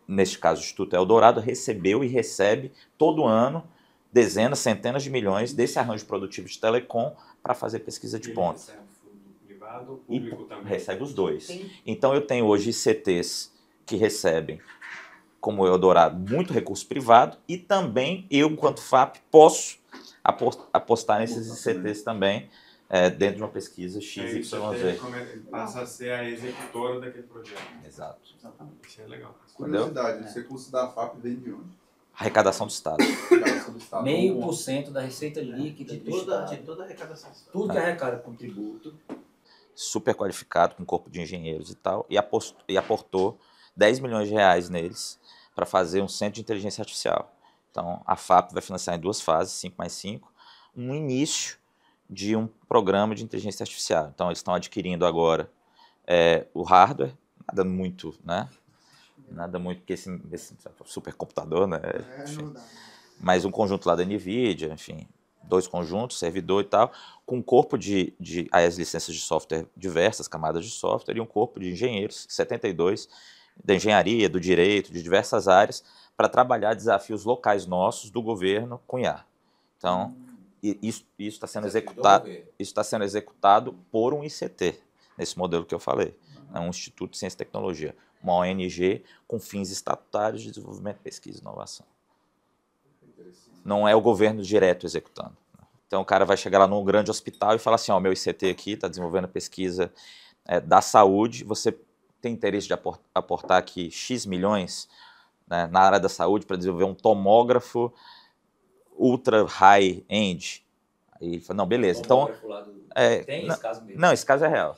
neste caso o Instituto Eldorado, recebeu e recebe todo ano dezenas, centenas de milhões desse arranjo produtivo de telecom para fazer pesquisa de ponta. Recebe fundo privado ou público também? Recebe os dois. Então eu tenho hoje ICTs que recebem, como o Eldorado, muito recurso privado e também eu, enquanto FAP, posso apostar nesses ICTs também dentro de uma pesquisa XYZ. Passa a ser a executora daquele projeto. Exato. Isso é legal. Curiosidade, esse recurso da FAP vem de onde? Arrecadação do Estado. 0,5% da receita líquida de toda a arrecadação. Tudo que arrecada com tributo. Super qualificado, com corpo de engenheiros e tal, e aportou 10 milhões de reais neles para fazer um centro de inteligência artificial. Então, a FAP vai financiar em 2 fases, 5+5, um início de um programa de inteligência artificial. Então, eles estão adquirindo agora o hardware, nada muito, né? Nada muito, porque esse supercomputador, né? Mas um conjunto lá da NVIDIA, enfim, 2 conjuntos, servidor e tal, com um corpo de as licenças de software, diversas camadas de software, e um corpo de engenheiros, 72, da engenharia, do direito, de diversas áreas, para trabalhar desafios locais nossos do governo com IA. Então, isso está sendo executado por um ICT, nesse modelo que eu falei. É um Instituto de Ciência e Tecnologia, uma ONG com fins estatutários de desenvolvimento, pesquisa e inovação. Não é o governo direto executando. Então o cara vai chegar lá num grande hospital e falar assim, meu ICT aqui está desenvolvendo pesquisa da saúde, você tem interesse de aportar aqui X milhões, né, na área da saúde para desenvolver um tomógrafo ultra high-end? Aí ele fala, não, beleza. Então, tem esse caso mesmo? Não, esse caso é real.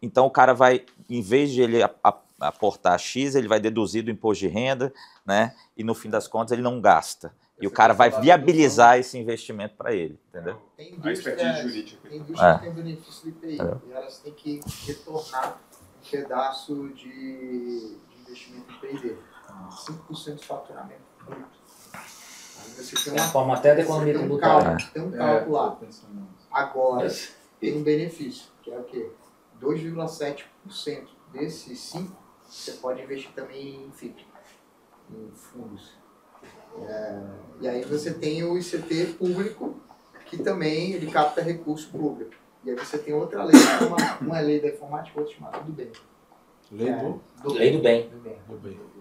Então o cara vai, em vez de ele aportar X, ele vai deduzir do imposto de renda, né? E no fim das contas ele não gasta. E o cara vai viabilizar esse investimento para ele, entendeu? Tem indústria que tem benefício do IPI, e elas têm que retornar um pedaço de investimento em P&D. 5% de faturamento bruto. Você tem uma forma até da economia tributária. Tem um cálculo lá. Agora, tem um benefício, que é o quê? 2,7% desses 5% você pode investir também em FIP, em fundos. E aí você tem o ICT público, que também ele capta recurso público. E aí você tem outra lei, uma lei da informática, outra chamada do bem. Lei do bem.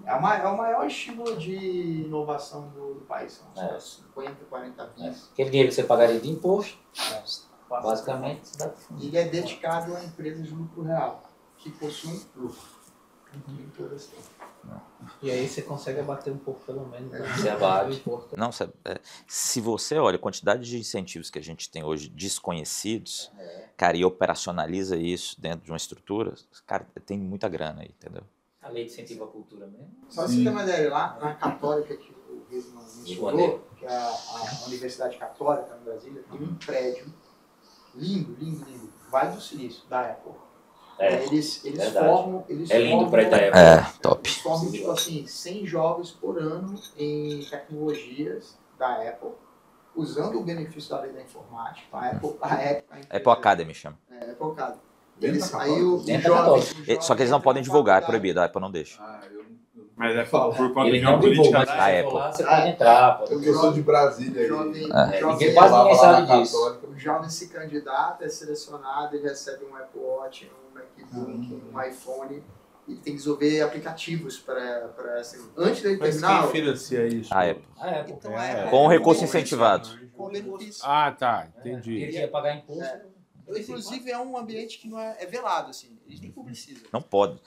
É o maior estímulo de inovação do país. São 50, 40 bis. Aquele dinheiro que você pagaria de imposto, basicamente, ele é dedicado a empresas de lucro real, que possuem lucro. Em todas as tempo. E aí você consegue abater um pouco, pelo menos. Você abate. Não, se você olha a quantidade de incentivos que a gente tem hoje desconhecidos, cara, e operacionaliza isso dentro de uma estrutura, cara, tem muita grana aí, entendeu? A lei de incentivo à cultura mesmo. Só pra você ter uma ideia, lá na Católica, que o Risman mencionou, que é a Universidade Católica no Brasília, tem um prédio lindo, lindo, lindo, Vale do Silício, da Apple. Eles formam... lindo o prédio da Apple. Top. Eles formam, tipo assim, 100 jovens por ano em tecnologias da Apple, usando o benefício da lei da informática. A Apple Academy chama. Apple Academy. Só que eles não podem divulgar, é proibido, a Apple não deixa. Mas é por conta Ele de não uma política divulga, da mas Apple. lá você pode entrar. Eu sou de Brasília. Quase ninguém sabe disso. O jovem se candidata, é selecionado, ele recebe um Apple Watch, um MacBook, um iPhone, e tem que desenvolver aplicativos para assim, antes dele terminar. Mas quem financia isso? A Apple. Então, Com recurso incentivado. Com benefício. Ah, tá, entendi. Ele ia pagar imposto. Inclusive é um ambiente que não é velado, assim, eles nem publicizam. Não pode.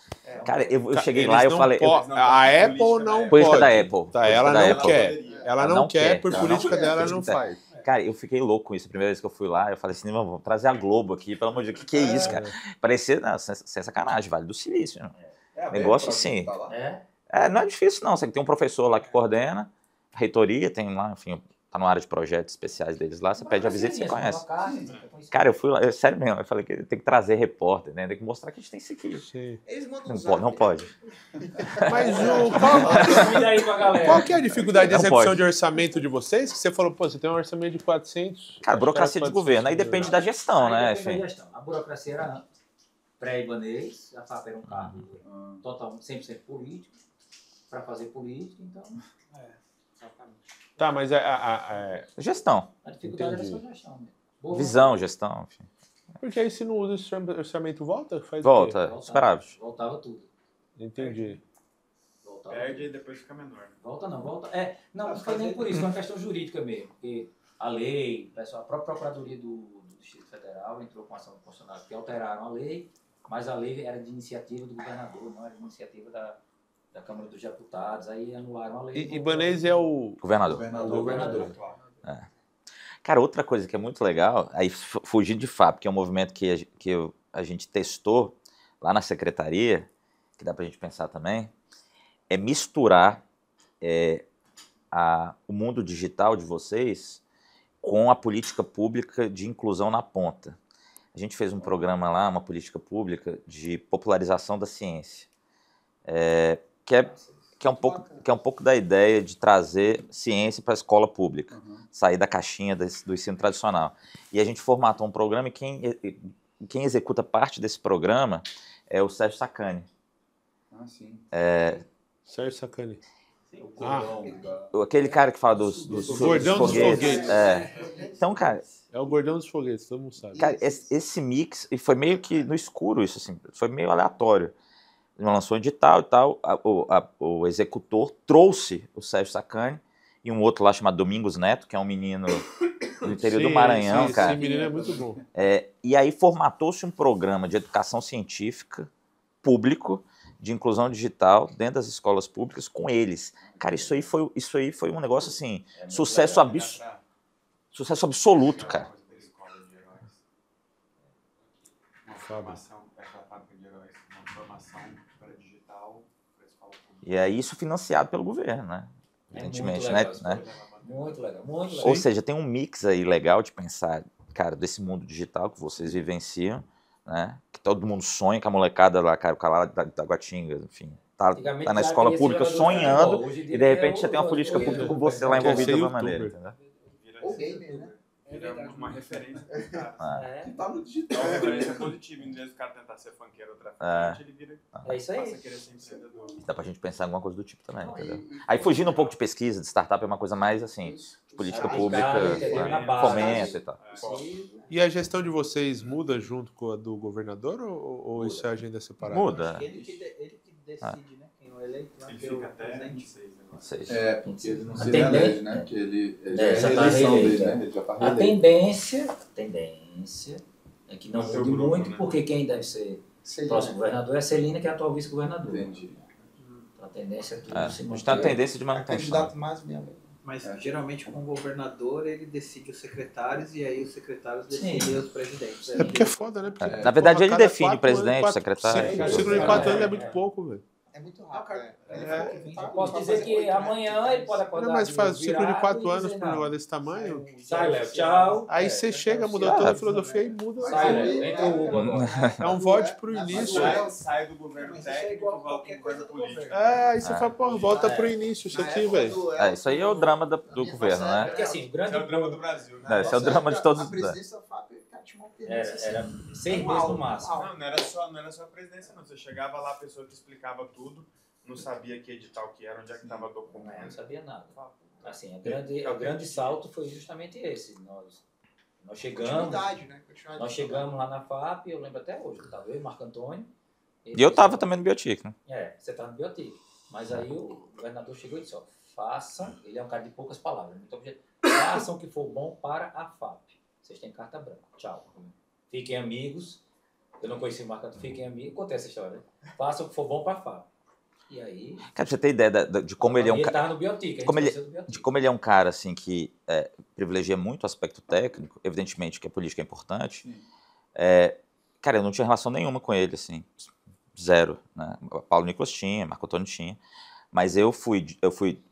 Cara, eu cheguei lá e eu falei... A Apple não pode. Política da Apple. Tá, ela da não Apple. quer. Ela não quer, por política dela, ela não faz. Cara, eu fiquei louco com isso. A primeira vez que eu fui lá, eu falei assim, vamos trazer a Globo aqui, pelo amor de Deus. O que é isso, cara? Parecia, não, sem sacanagem, Vale do Silício. Negócio assim. Não é difícil, não. Você tem um professor lá que coordena, a reitoria tem lá, enfim... Tá na área de projetos especiais deles lá, você pede a visita e você conhece. Cara, eu fui lá, sério mesmo, eu falei que tem que trazer repórter, né? Tem que mostrar que a gente tem isso aqui. Eles mandam não pode. Mas qual que é a dificuldade de execução de orçamento de vocês? Que você falou, pô, você tem um orçamento de 400... Cara, burocracia de governo, aí depende da gestão, né? Depende da gestão. A burocracia era pré-ibanês, a FAP era um cargo total 100% político, para fazer política, então... Exatamente. Tá, mas gestão. A dificuldade era só gestão mesmo. Visão, gestão, enfim. Porque aí se não usa esse orçamento, volta? Volta, esperável. Voltava tudo. Entendi. Perde e depois fica menor. Volta não, volta. Não foi nem por isso, foi uma questão jurídica mesmo. Porque a lei, a própria Procuradoria do Distrito Federal entrou com ação constitucional que alteraram a lei, mas a lei era de iniciativa do governador, não era de iniciativa da Câmara dos Deputados, aí anularam a lei. Ibanez é o... Governador. Cara, outra coisa que é muito legal, aí fugindo de FAP, que é um movimento que a gente testou lá na secretaria, que dá pra gente pensar também, é misturar o mundo digital de vocês com a política pública de inclusão na ponta. A gente fez um programa lá, uma política pública de popularização da ciência. Que é um pouco da ideia de trazer ciência para a escola pública, sair da caixinha do ensino tradicional. E a gente formatou um programa e quem executa parte desse programa é o Sérgio Sacani. Ah, sim. Sérgio Sacani. Aquele cara que fala dos gordão dos foguetes. Então, cara... É o gordão dos foguetes, todo mundo sabe. Cara, esse mix, e foi meio que no escuro isso, assim, foi meio aleatório. Ele lançou um edital e tal, o executor trouxe o Sérgio Sacani e um outro lá chamado Domingos Neto, que é um menino do interior do Maranhão, cara. Esse menino é muito bom. E aí formatou-se um programa de educação científica público, de inclusão digital, dentro das escolas públicas, com eles. Cara, isso aí foi um negócio assim, sucesso absoluto, cara. E é isso financiado pelo governo, né? Evidentemente, né? Muito legal, muito legal. Ou seja, tem um mix aí legal de pensar, cara, desse mundo digital que vocês vivenciam, né? Que todo mundo sonha, que a molecada lá, cara, o cara lá da Guatinga, enfim, tá na escola pública sonhando e de repente você tem uma política pública com você lá envolvida de uma maneira, entendeu? Ou gamer, né? Vira uma referência para o cara. Que tá no digital. Uma referência positiva. Em vez do cara tentar ser funkeiro ou traficante, ele vira... Isso aí. Passa a querer ser empreendedor. Dá pra gente pensar em alguma coisa do tipo também, entendeu? Aí fugindo um pouco de pesquisa, de startup, é uma coisa mais assim, de política pública, fomento e tal. E a gestão de vocês muda junto com a do governador ou isso é agenda separada? Muda. Ele que decide, né? Quem é o eleito lá. Ele fica até 26, né? Não sei. Porque ele não se reelege, né? Porque ele é já tá reeleição dele, reeleito, né? Ele já tá A reeleito. tendência é que não Seu mude grupo, muito, né? porque quem deve ser o próximo governador é a Celina, que é a atual vice-governadora. Entendi. Então, a tendência é tudo A se gente tem a manter. tendência de É manutenção. candidato mais mesmo. Mas geralmente com o governador ele decide os secretários e aí os secretários Sim. decidem os presidentes. É porque é foda, né? Porque, Na verdade, ele cada define 4 presidente, anos, secretário. O ciclo de 4 anos é muito pouco, velho. É muito rápido. Eu posso dizer que amanhã ele pode acordar. Não, mas faz de ciclo de virado 4 e anos dizer, pra um não. negócio desse tamanho. Sai, Léo, tchau. Aí você chega, muda toda a filosofia e muda. Sai, Léo, entra o Hugo agora. É um voto pro início. Sai do governo técnico e volta pro governo político. É, aí você fala, pô, volta pro início isso aqui, velho. Isso aí é o drama do governo, né? Porque assim, o grande É o drama do Brasil, né? Esse é o drama de todos. A presidência da FAP te era 6 meses no máximo. Não era só a presidência, não. Você chegava lá, a pessoa que explicava tudo, não sabia que edital que era, onde é que estava o Não documento. sabia nada. Assim, o grande salto foi justamente esse. Nós chegamos lá na FAP, eu lembro até hoje, eu tava eu e Marco Antônio. E eu tava também no Biotic, né? Você estava no Biotic. Mas aí o governador chegou e disse, ó, façam, ele é um cara de poucas palavras, muito objetivo, façam o que for bom para a FAP. Vocês têm carta branca, tchau. Fiquem amigos, eu não conheci o Marco Antônio, fiquem amigos, contei essa história, né? Façam o que for bom para a FAP. E aí... Cara, pra você ter ideia de como ele é um cara... no Biotic, De como ele é um cara, assim, que privilegia muito o aspecto técnico, evidentemente que a política é importante. Cara, eu não tinha relação nenhuma com ele, assim, zero, né? O Paulo Nicolas tinha, Marco Antônio tinha, mas eu fui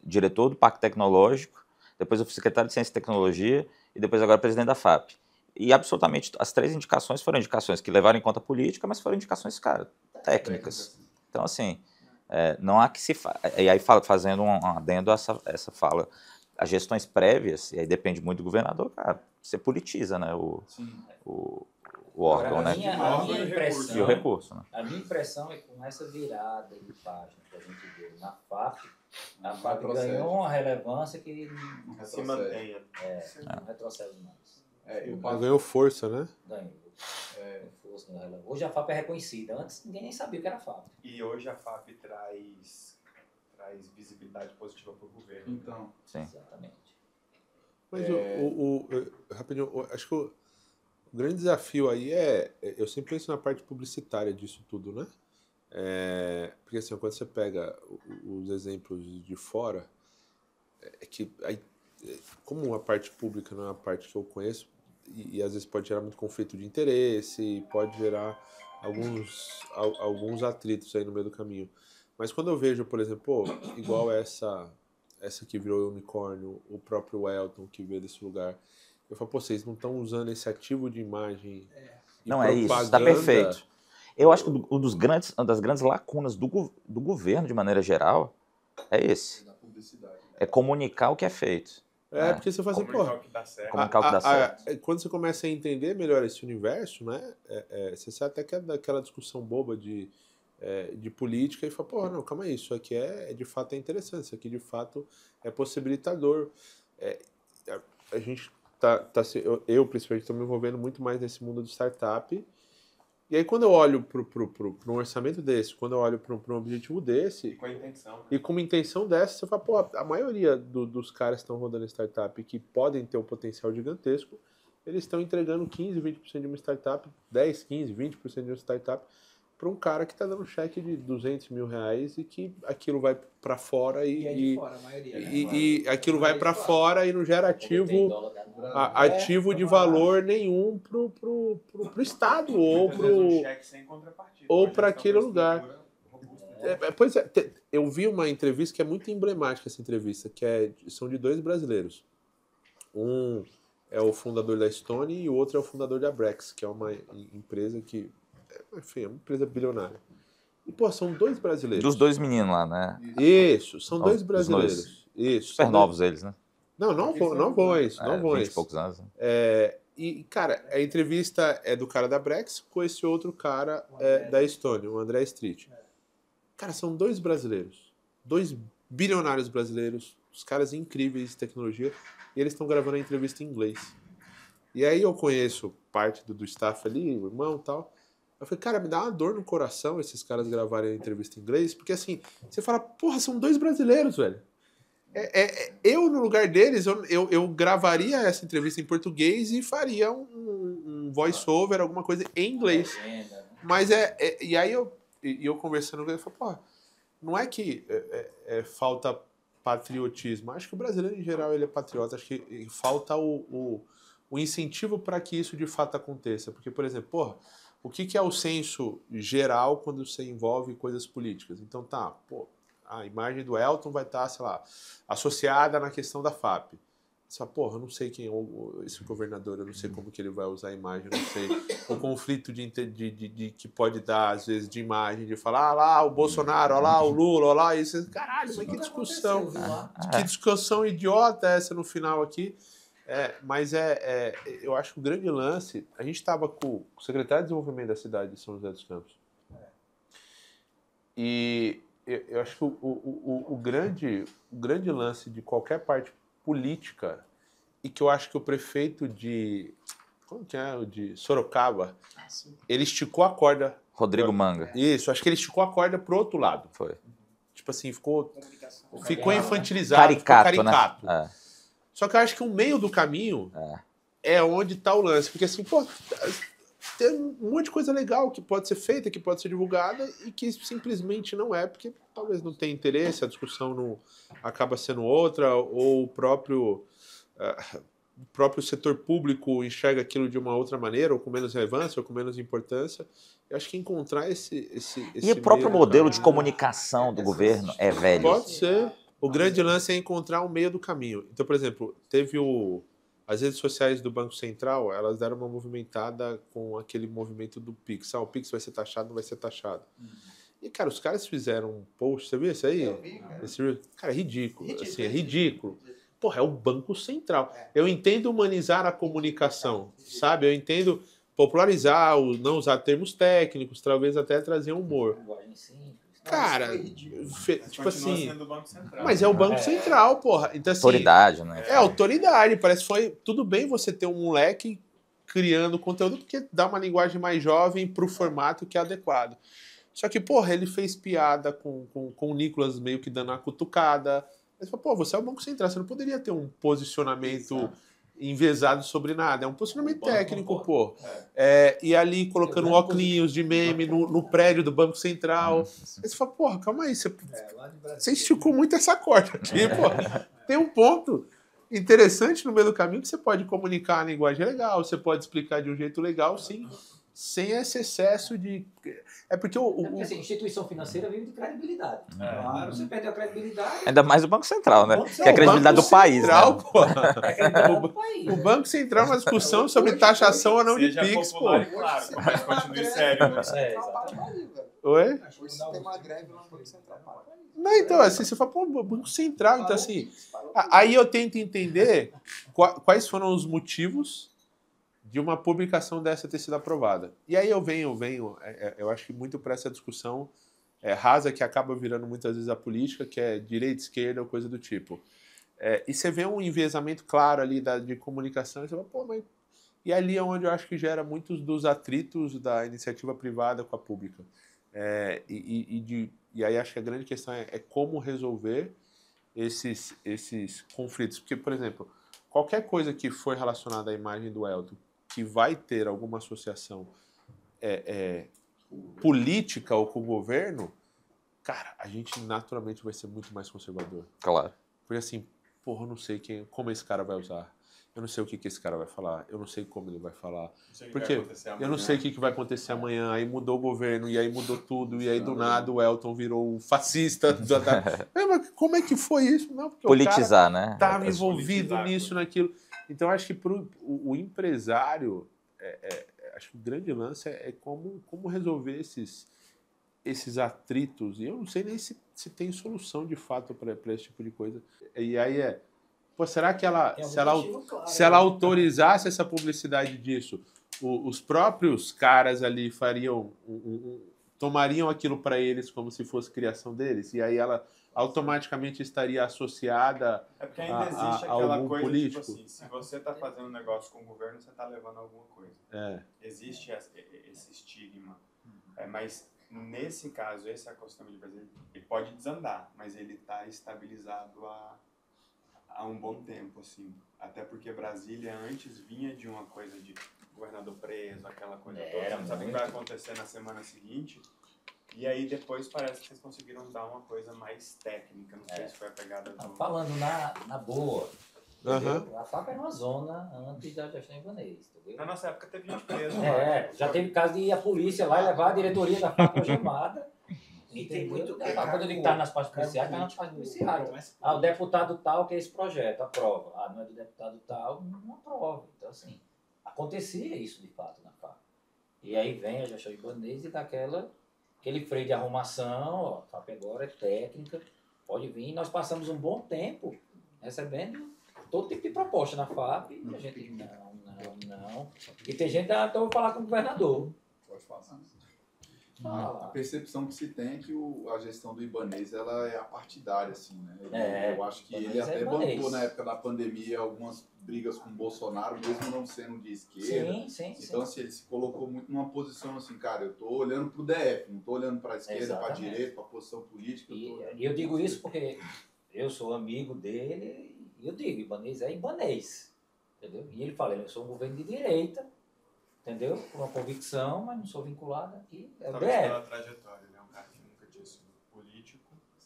diretor do Parque Tecnológico, depois eu fui secretário de Ciência e Tecnologia e depois agora presidente da FAP. E absolutamente as 3 indicações foram indicações que levaram em conta a política, mas foram indicações, cara, técnicas. Então, assim, não há que se... E aí, fazendo um adendo a essa fala, as gestões prévias, e aí depende muito do governador, cara, você politiza, né, o órgão, né? A minha impressão, e o recurso, né? A minha impressão é que com essa virada de página que a gente deu na FAP, a FAP ganhou uma relevância que Se mantenha. não retrocede mais. Ganhou força, né? Ganhou força, ganhou relevância. Hoje a FAP é reconhecida. Antes ninguém nem sabia o que era FAP. E hoje a FAP traz visibilidade positiva para o governo. Então, Sim. Exatamente. Mas rapidinho, acho que o grande desafio aí eu sempre penso na parte publicitária disso tudo, né? Porque assim, quando você pega os exemplos de fora, que aí, como a parte pública não é a parte que eu conheço, e às vezes pode gerar muito conflito de interesse, pode gerar alguns atritos aí no meio do caminho. Mas quando eu vejo, por exemplo, igual essa que virou unicórnio, o próprio Elton que veio desse lugar, eu falo, vocês não estão usando esse ativo de imagem e não, é isso, está perfeito. Eu acho que uma das grandes lacunas do governo, de maneira geral, é esse. É comunicar o que é feito. Porque você faz assim, Comunicar o que dá certo. Comunicar o que dá certo. Quando você começa a entender melhor esse universo, né, você sabe até que é daquela discussão boba de política e fala, não, calma aí, isso aqui de fato é interessante, isso aqui de fato é possibilitador. A gente eu principalmente estou me envolvendo muito mais nesse mundo de startup. E aí quando eu olho para um orçamento desse, quando eu olho para um objetivo desse... E com a intenção. Né? E com uma intenção dessa, você fala, a maioria dos caras que estão rodando startup que podem ter um potencial gigantesco, eles estão entregando 15, 20% de uma startup, 10, 15, 20% de uma startup para um cara que está dando um cheque de R$200 mil e que aquilo vai para fora e aquilo vai para fora e não gera ativo de valor nenhum pro Estado ou para aquele lugar. Pois é, eu vi uma entrevista que é muito emblemática, essa entrevista, são de 2 brasileiros. Um é o fundador da Stone e o outro é o fundador da Brex, que é uma empresa que enfim, é uma empresa bilionária. E, pô, são 2 brasileiros. Dos 2 meninos lá, né? Isso, são 2 brasileiros. Isso. Super novos eles, né? Não vão isso. 20 e poucos anos. E, cara, a entrevista é do cara da Brex com esse outro cara da Estônia, o André Street. Cara, são 2 brasileiros. 2 bilionários brasileiros, os caras incríveis de tecnologia, e eles estão gravando a entrevista em inglês. E aí eu conheço parte do staff ali, o irmão e tal. Eu falei, cara, me dá uma dor no coração esses caras gravarem a entrevista em inglês, porque assim, você fala, porra, são 2 brasileiros, velho. Eu, no lugar deles, eu gravaria essa entrevista em português e faria um voice-over, alguma coisa em inglês. Mas e aí eu conversando com ele, eu falei, pô, não é que falta patriotismo. Acho que o brasileiro, em geral, ele é patriota. Acho que falta o incentivo para que isso, de fato, aconteça. Porque, por exemplo, porra, o que é o senso geral quando você envolve coisas políticas? Então, tá, pô, a imagem do Elton vai estar, sei lá, associada na questão da FAP. Você fala, porra, eu não sei quem é esse governador, eu não sei como que ele vai usar a imagem, eu não sei o conflito que pode dar, às vezes, de imagem, de falar, lá o Bolsonaro, olha lá o Lula, olha lá isso. Caralho, mas que discussão. Que discussão idiota essa no final aqui. Mas eu acho que o grande lance, a gente estava com o secretário de desenvolvimento da cidade de São José dos Campos. E eu acho que o grande lance de qualquer parte política, e que eu acho que o prefeito de... Como que é? O de Sorocaba, ele esticou a corda. Rodrigo Manga. Isso, acho que ele esticou a corda pro outro lado. Foi. Tipo assim, ficou infantilizado. Caricato, ficou caricato. Né? Só que eu acho que o meio do caminho é onde está o lance. Porque assim, pô, tem um monte de coisa legal que pode ser feita, que pode ser divulgada e que simplesmente não é, porque talvez não tenha interesse, a discussão não acaba sendo outra, ou o próprio setor público enxerga aquilo de uma outra maneira, ou com menos relevância, ou com menos importância. Eu acho que encontrar esse E o próprio modelo de comunicação do governo é velho. Pode ser. O grande lance é encontrar um meio do caminho. Então, por exemplo, teve as redes sociais do Banco Central, elas deram uma movimentada com aquele movimento do Pix. O Pix vai ser taxado, não vai ser taxado. E, cara, os caras fizeram um post, você viu isso aí? Eu vi, cara. Cara, é ridículo. Assim, é ridículo. Porra, é o Banco Central. Eu entendo humanizar a comunicação, sabe? Eu entendo popularizar, não usar termos técnicos, talvez até trazer humor. Cara, tipo assim... Mas é o Banco Central, porra. Então, assim, autoridade, né? É autoridade. Parece que foi... Tudo bem você ter um moleque criando conteúdo, porque dá uma linguagem mais jovem pro formato que é adequado. Só que, porra, ele fez piada com o Nicolas meio que dando uma cutucada. Mas, pô, você é o Banco Central, você não poderia ter um posicionamento envezado sobre nada. É um posicionamento técnico, pô. E ali colocando óculos de meme no prédio do Banco Central. Aí você fala, porra, calma aí, você esticou muito essa corda aqui, pô. Tem um ponto interessante no meio do caminho que você pode comunicar a linguagem legal, você pode explicar de um jeito legal, sim, sem esse excesso de... Porque assim, instituição financeira vive de credibilidade. Claro, você perdeu a credibilidade... Ainda mais o Banco Central, né? Que é a credibilidade do país, Central, né? O Banco Central é uma discussão sobre taxação ou não de Pix, pô. Claro, mas continue sério, né? Oi? Hoje tem uma greve lá no Banco Central. Não, então, assim, você fala, pô, Banco Central, então assim... Aí eu tento entender quais foram os motivos de uma publicação dessa ter sido aprovada. E aí eu eu acho que muito para essa discussão rasa que acaba virando muitas vezes a política, que é direita, esquerda ou coisa do tipo. E você vê um enviesamento claro ali de comunicação, e você fala, pô, mas... E ali é onde eu acho que gera muitos dos atritos da iniciativa privada com a pública. E aí acho que a grande questão é como resolver esses conflitos. Porque, por exemplo, qualquer coisa que for relacionada à imagem do Elton, que vai ter alguma associação política ou com o governo, cara, a gente naturalmente vai ser muito mais conservador. Claro. Porque assim, porra, eu não sei como esse cara vai usar. Eu não sei o que esse cara vai falar. Eu não sei como ele vai falar. Porque eu não sei o que vai acontecer amanhã. Aí mudou o governo, e aí mudou tudo. E aí do nada o Elton virou fascista. Mas como é que foi isso? Não, porque politizar, o cara estava envolvido nisso, naquilo. Então acho que o empresário, acho que o grande lance é como resolver esses atritos. E eu não sei nem se tem solução de fato para esse tipo de coisa. E aí pô, será que se ela autorizasse essa publicidade disso, os próprios caras ali tomariam aquilo para eles como se fosse criação deles? E aí ela automaticamente estaria associada porque ainda existe a aquela algum coisa, político? tipo assim, se você está fazendo negócio com o governo, você está levando alguma coisa. Existe esse estigma. Mas nesse caso, esse acostamento de Brasília, ele pode desandar, mas ele está estabilizado há um bom tempo, assim. Até porque Brasília antes vinha de uma coisa de governador preso, aquela coisa toda. Você não sabe o que vai acontecer na semana seguinte. E aí depois parece que vocês conseguiram dar uma coisa mais técnica. Não sei se foi a pegada do... Falando na boa, a FAP era uma zona antes da gestão Ibanez, entendeu? Na nossa época teve gente presa. Já teve caso de ir a polícia lá e levar a diretoria da FAP algemada. E tem muito... Quando ele está nas partes policiais, está nas partes policiais. O deputado tal quer esse projeto, aprova. Não é do deputado tal, não aprova. Então, assim, acontecia isso de fato na FAP. E aí vem a gestão Ibanez e dá aquele freio de arrumação, a FAP agora é técnica, pode vir. Nós passamos um bom tempo recebendo todo tipo de proposta na FAP e a gente, não. E tem gente, então eu vou falar com o governador. Pode falar. A percepção que se tem é que a gestão do Ibanez ela é apartidária, assim, né? Eu acho que ele até bancou na época da pandemia algumas brigas com o Bolsonaro, mesmo não sendo de esquerda. Sim. Então, assim, ele se colocou muito numa posição assim, cara, eu tô olhando pro DF, não tô olhando pra esquerda, pra direita, pra posição política. E eu digo isso porque eu sou amigo dele e eu digo, Ibanez é Ibanez, entendeu? E ele fala, eu sou um governo de direita, entendeu? Com uma convicção, mas não sou vinculado aqui. É o DF. Pela trajetória, ele é um cara que nunca tinha sido político,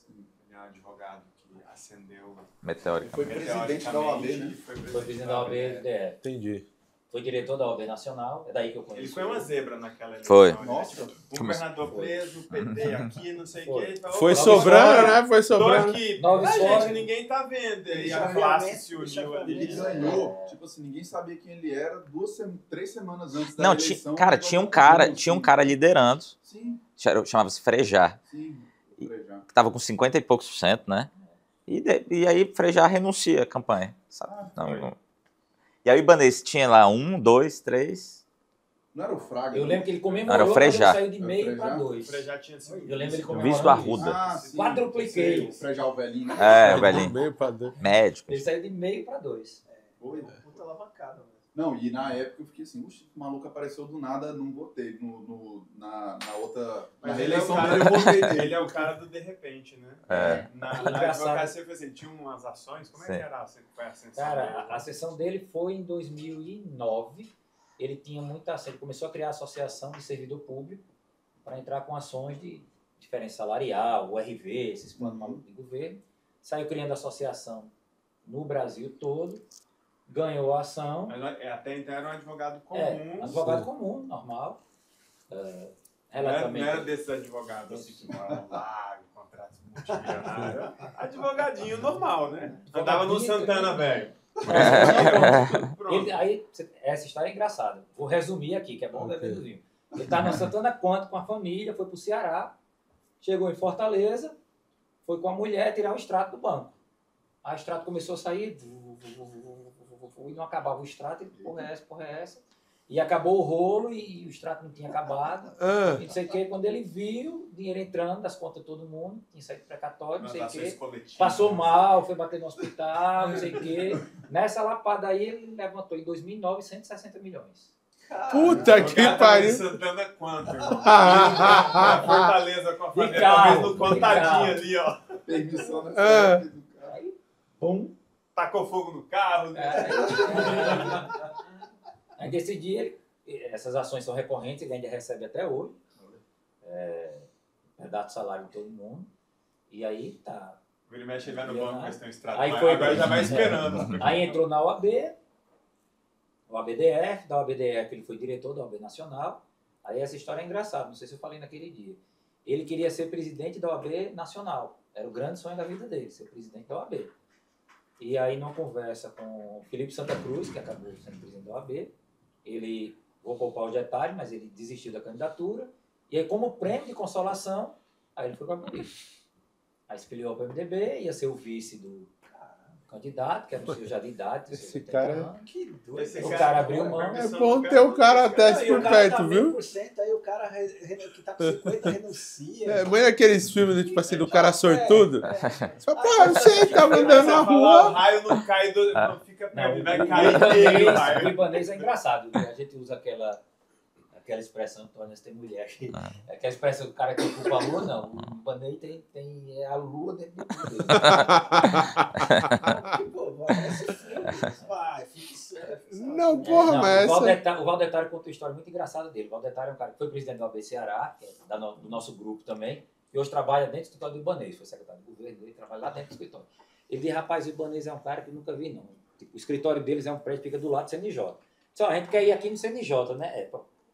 ele é um advogado que ascendeu meteoricamente. Foi presidente da OAB, né? Foi presidente da OAB do DF. Entendi. Foi diretor da OAB Nacional, é daí que eu conheço. Ele foi uma zebra naquela eleição. Foi. Nossa. O governador preso, PT aqui, não sei o quê. Foi sobrando, né? Foi sobrando. Tô aqui. Gente, ninguém tá vendo. E a classe se uniu ali. Ele ganhou. Tipo assim, ninguém sabia quem ele era 3 semanas antes da Não, eleição. cara, tinha um cara liderando. Sim. Chamava-se Frejá. Sim, Frejá. Que tava com 50 e poucos %, né? E aí Frejá renuncia à campanha. Sabe? E aí o Ibanez tinha lá 1, 2, 3. Não era o Fraga? Eu lembro que ele comemorou, era o Frejá. Saiu de meio para 2. O Frejá tinha sido. Eu lembro ele comemorando. Vice do Arruda. Quadrupliquei. O Frejá, o velhinho. O velhinho. Meio para 2. Médico. Ele saiu de meio para 2. Foi. Puta alavancada, mano. Não, e na época eu fiquei assim, o maluco apareceu do nada, não votei. Na outra. Mas na ele é o eleição cara, dele eu votei nele. ele é o cara do de repente, né? Na advocacia, por exemplo, tinha umas ações, como é que era? Foi a ascensão? Cara, a sessão dele foi em 2009. Ele tinha muita ação. Ele começou a criar a associação de servidor público para entrar com ações de diferença salarial, o RV, esses planos malucos de governo. Saiu criando associação no Brasil todo. Ganhou a ação. Até então era um advogado comum. Advogado comum, normal. Não era desses advogados assim que moram lá, contratos multimilionários. Advogadinho normal, né? Andava no Santana, velho. Aí, essa história é engraçada. Vou resumir aqui, que é bom beber do vinho. Ele estava no Santana Quanto com a família, foi para o Ceará, chegou em Fortaleza, foi com a mulher tirar o extrato do banco. Aí o extrato começou a sair, e não acabava o extrato, ele, porra é essa? E acabou o rolo e o extrato não tinha acabado. E não sei o que, quando ele viu o dinheiro entrando das contas de todo mundo, tinha saído precatório, não sei o que. Passou mal, foi bater no hospital, não sei o que. Nessa lapada aí, ele levantou em 2009 160 milhões. Puta que pariu! Santana quanto? Fortaleza com a família, talvez no contadinho ali, ó. Permissão nessa época do cara. Aí, pum. Tacou fogo no carro. Aí desse dia, essas ações são recorrentes, ele ainda recebe até hoje. Dá salário de todo mundo. E aí tá. Ele mexe, ele vai no banco, mas tem um extrato. Aí foi, agora já vai esperando. Aí entrou na OAB, o ABDF, da OABDF ele foi diretor da OAB Nacional. Aí essa história é engraçada, não sei se eu falei naquele dia. Ele queria ser presidente da OAB Nacional. Era o grande sonho da vida dele, ser presidente da OAB. E aí, numa conversa com o Felipe Santa Cruz, que acabou sendo presidente da OAB, ele vou poupar os detalhes, mas ele desistiu da candidatura. E aí, como prêmio de consolação, aí ele foi para o MDB. Aí se filiou para o MDB, ia ser o vice do candidato, que era um senhor já de idade. Esse cara... Que doido. O cara abriu mão. É bom ter o cara até por perto, viu? Aí o cara que tá com 50 renuncia. É, mãe aqueles filmes, tipo assim, do cara sortudo. Só pra você tá andando na rua. O raio não cai, não fica perto, vai cair. O libanês é engraçado. A gente usa aquela expressão, torna tem mulher aqui. Aquela expressão do cara que ocupa a lua, não. O libanês tem a lua dentro do cu dele. Não, porra, mas o Valdetário conta uma história muito engraçada dele. O Valdetário é um cara que foi presidente do AB Ceará, que é do nosso grupo também, e hoje trabalha dentro do escritório do Ibanez, foi secretário do governo, ele trabalha lá dentro do escritório. Ele diz, rapaz, o Ibanez é um cara que eu nunca vi, não. Tipo, o escritório deles é um prédio que fica do lado do CNJ. Só a gente quer ir aqui no CNJ, né?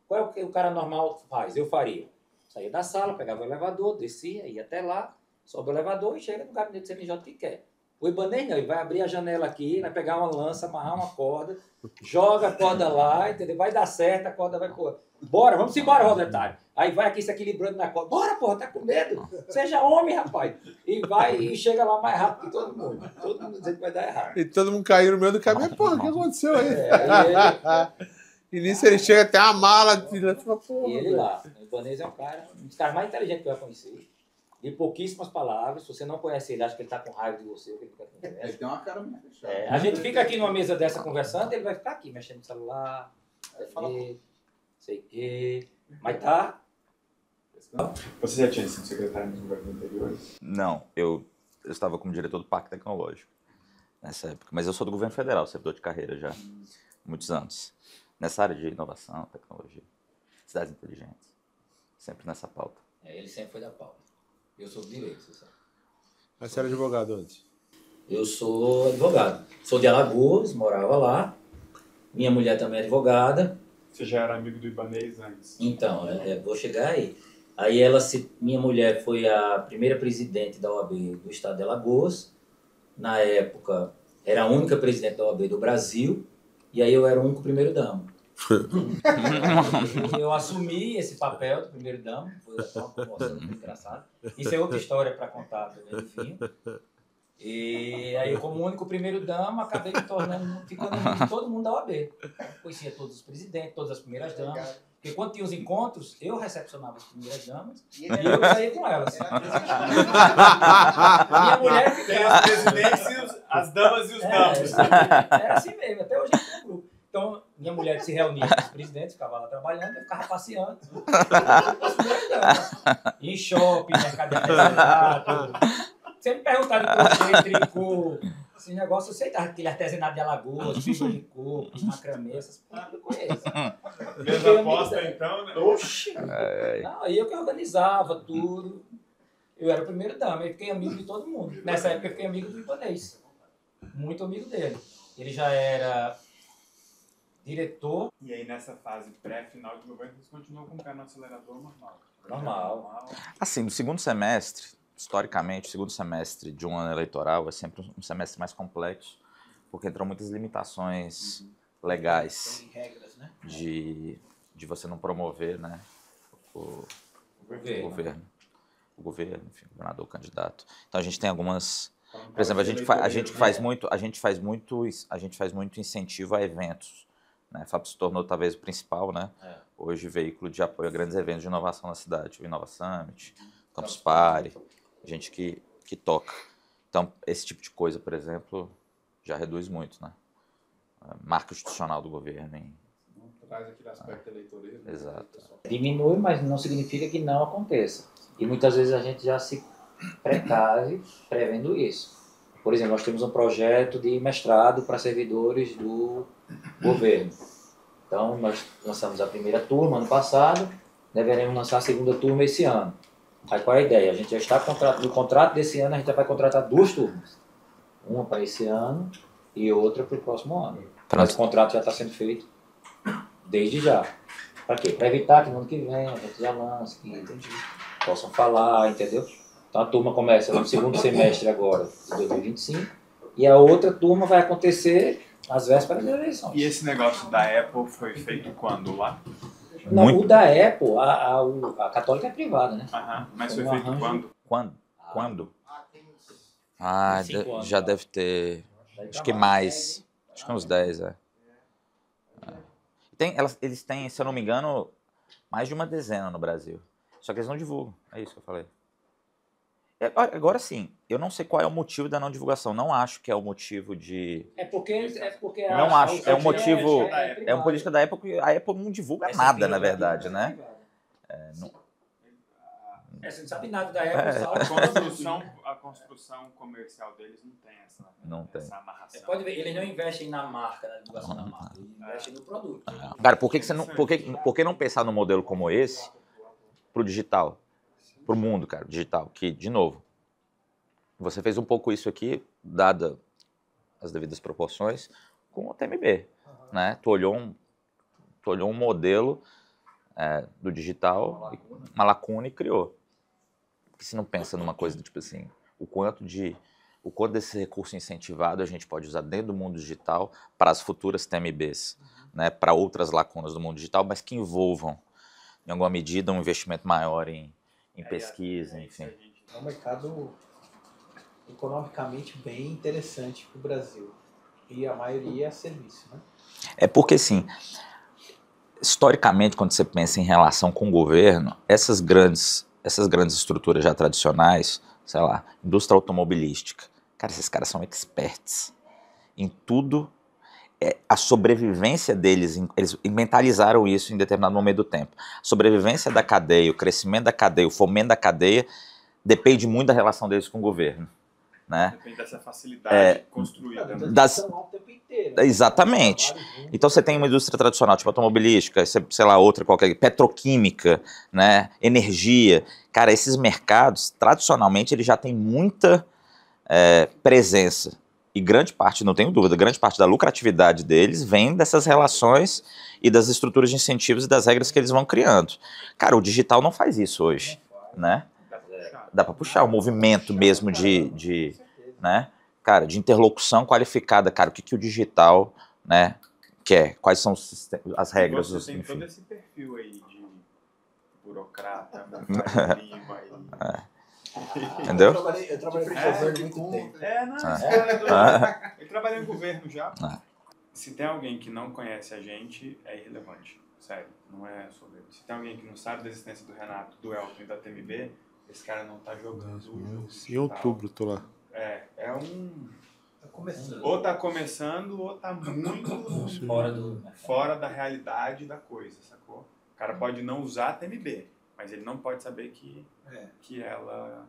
Qual é o que o cara normal faz? Eu faria. Saía da sala, pegava o elevador, descia, ia até lá, sobe o elevador e chega no gabinete do CNJ que quer. O Ibanez não, ele vai abrir a janela aqui, vai pegar uma lança, amarrar uma corda, joga a corda lá, entendeu? Vai dar certo, a corda vai pôr. Bora, vamos embora, Valdetário. Aí vai aqui se equilibrando na corda. Bora, porra, tá com medo? Seja homem, rapaz. E vai e chega lá mais rápido que todo mundo. Todo mundo dizendo que vai dar errado. E todo mundo caiu no meio do caminho. Porra, o que aconteceu aí? E nisso ele chega até a mala. Porra, e ele lá. O Ibanez é um dos caras mais inteligentes que eu já conheci. De pouquíssimas palavras. Se você não conhece ele, acha que ele tá com raiva de você. Ou que ele quer conversa. Ele tem uma cara muito fechada. A gente fica aqui numa mesa dessa conversando, ele vai ficar aqui mexendo no celular. Sei que. Mas tá. Você já tinha sido secretário nos governos anteriores? Não, eu estava como diretor do Parque Tecnológico nessa época. Mas eu sou do governo federal, servidor de carreira já há muitos anos. Nessa área de inovação, tecnologia, cidades inteligentes. Sempre nessa pauta. Ele sempre foi da pauta. Eu sou do direito, você sabe. Mas você era advogado antes? Eu sou advogado. Sou de Alagoas, morava lá. Minha mulher também é advogada. Você já era amigo do Ibanez antes? Então, vou chegar aí. Aí minha mulher foi a primeira presidente da OAB do estado de Alagoas. Na época, era a única presidente da OAB do Brasil. E aí eu era o único primeiro-damo. Eu assumi esse papel do primeiro-damo. Foi uma promoção muito engraçada. Isso é outra história para contar também, enfim. E aí, como único primeiro-dama, acabei me ficando amigo de todo mundo da OAB. Conhecia todos os presidentes, todas as primeiras-damas. Porque quando tinha os encontros, eu recepcionava as primeiras-damas e eu saía com elas. Minha mulher ficava... Os presidentes, as damas e os damas. Era assim mesmo, até hoje é um grupo. Então, minha mulher se reunia com os presidentes, ficava lá trabalhando, eu ficava passeando. Em shopping, mercado de artesanato. Sempre perguntaram de crochê, tricô, esse negócio, eu sei aquele artesanato de Alagoas, fibra de coco, macramê, essas coisas eu conheço. Mesma aposta então, né? Oxi! Não, aí eu que organizava tudo. Eu era o primeiro-dama, eu fiquei amigo de todo mundo. Nessa época eu fiquei amigo do Ibanez. Muito amigo dele. Ele já era diretor. E aí nessa fase pré-final de governo, você continuou com o pé no acelerador normal? Normal. Assim, no segundo semestre, historicamente, o segundo semestre de um ano eleitoral é sempre um semestre mais complexo, porque entram muitas limitações legais. Tem regras, né? De você não promover, né, o governo. O governo, enfim, o governador, o candidato. Então a gente tem algumas... Por exemplo, a gente faz muito incentivo a eventos. Né? A FAP se tornou talvez o principal, né? Hoje veículo de apoio a grandes eventos de inovação na cidade. O Innova Summit, Campus Party, gente que toca. Então, esse tipo de coisa, por exemplo, já reduz muito, né? A marca institucional do governo. Não traz aquele aspecto eleitoreiro. Exato. Diminui, mas não significa que não aconteça. E muitas vezes a gente já se precave prevendo isso. Por exemplo, nós temos um projeto de mestrado para servidores do governo. Então, nós lançamos a primeira turma ano passado, deveremos lançar a segunda turma esse ano. Aí qual é a ideia? A gente já está no contrato desse ano, a gente já vai contratar 2 turmas. Uma para esse ano e outra para o próximo ano. Mas o contrato já está sendo feito desde já. Para quê? Para evitar que no ano que vem a gente já lance, que possam falar, entendeu? Então a turma começa no segundo semestre agora, de 2025, e a outra turma vai acontecer Às vésperas das eleições. E esse negócio da Apple foi feito quando lá? Não, o da Apple, a católica é privada, né? Mas foi feito quando? Quando? Já deve ter... Acho que mais. Acho que uns 10, Eles têm, se eu não me engano, mais de uma dezena no Brasil. Só que eles não divulgam. É isso que eu falei. Agora sim, eu não sei qual é o motivo da não divulgação. Não acho que é o motivo de... É porque não acho. É um motivo... É uma política da Apple que a Apple não divulga nada, na verdade, né? Você não sabe nada da Apple. A construção comercial deles não tem essa amarração. Você pode ver, eles não investem na marca, na divulgação da marca. Eles investem no produto. Cara, por que não pensar num modelo como esse pro digital? Pro mundo, cara, digital. Que, de novo, você fez um pouco isso aqui, dada as devidas proporções, com o TMB, né? Tu olhou um modelo do digital, uma lacuna e criou. Porque você não pensa numa coisa do tipo assim, o quanto desse recurso incentivado a gente pode usar dentro do mundo digital para as futuras TMBs, né? Para outras lacunas do mundo digital, mas que envolvam, em alguma medida, um investimento maior em pesquisa, enfim. É um mercado economicamente bem interessante para o Brasil. E a maioria é serviço, né? É porque, assim, historicamente, quando você pensa em relação com o governo, essas grandes estruturas já tradicionais, sei lá, indústria automobilística, cara, esses caras são experts em tudo. A sobrevivência deles, eles mentalizaram isso em determinado momento do tempo. A sobrevivência da cadeia, o crescimento da cadeia, o fomento da cadeia, depende muito da relação deles com o governo. Né? Depende dessa facilidade construída. Exatamente. Então você tem uma indústria tradicional, tipo automobilística, sei lá, outra qualquer, petroquímica, né? Energia. Cara, esses mercados, tradicionalmente, eles já têm muita presença. E grande parte, não tenho dúvida, grande parte da lucratividade deles vem dessas relações e das estruturas de incentivos e das regras que eles vão criando. Cara, o digital não faz isso hoje, né? Dá para puxar o movimento mesmo né? Cara, de interlocução qualificada. Cara, o que o digital, né, quer? Quais são as regras? Você tem todo esse perfil aí de burocrata, entendeu? Eu trabalhei com governo muito tempo. Eu trabalhei em governo já. Se tem alguém que não conhece a gente, é irrelevante. Sério, não é sobre ele. Se tem alguém que não sabe da existência do Renato, do Elton e da TMB, esse cara não tá jogando o jogo. Em outubro, tô lá. Tá começando. Ou tá começando, ou tá muito fora da realidade da coisa, sacou? O cara pode não usar a TMB, mas ele não pode saber que ela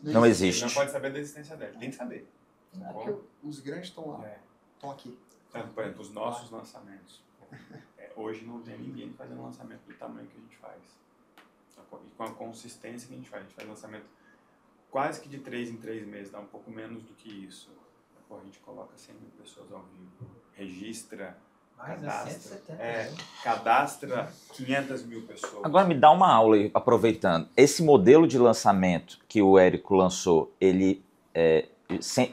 não existe. Ele não pode saber da existência dela, tem que saber. Porque os grandes estão lá, estão aqui. Por exemplo, os nossos lançamentos. Hoje não tem ninguém fazendo lançamento do tamanho que a gente faz. E com a consistência que a gente faz lançamento quase que de 3 em 3 meses, dá um pouco menos do que isso. A gente coloca 100 mil pessoas ao vivo, registra, cadastra 500 mil pessoas. Agora me dá uma aula aí, aproveitando. Esse modelo de lançamento que o Érico lançou, ele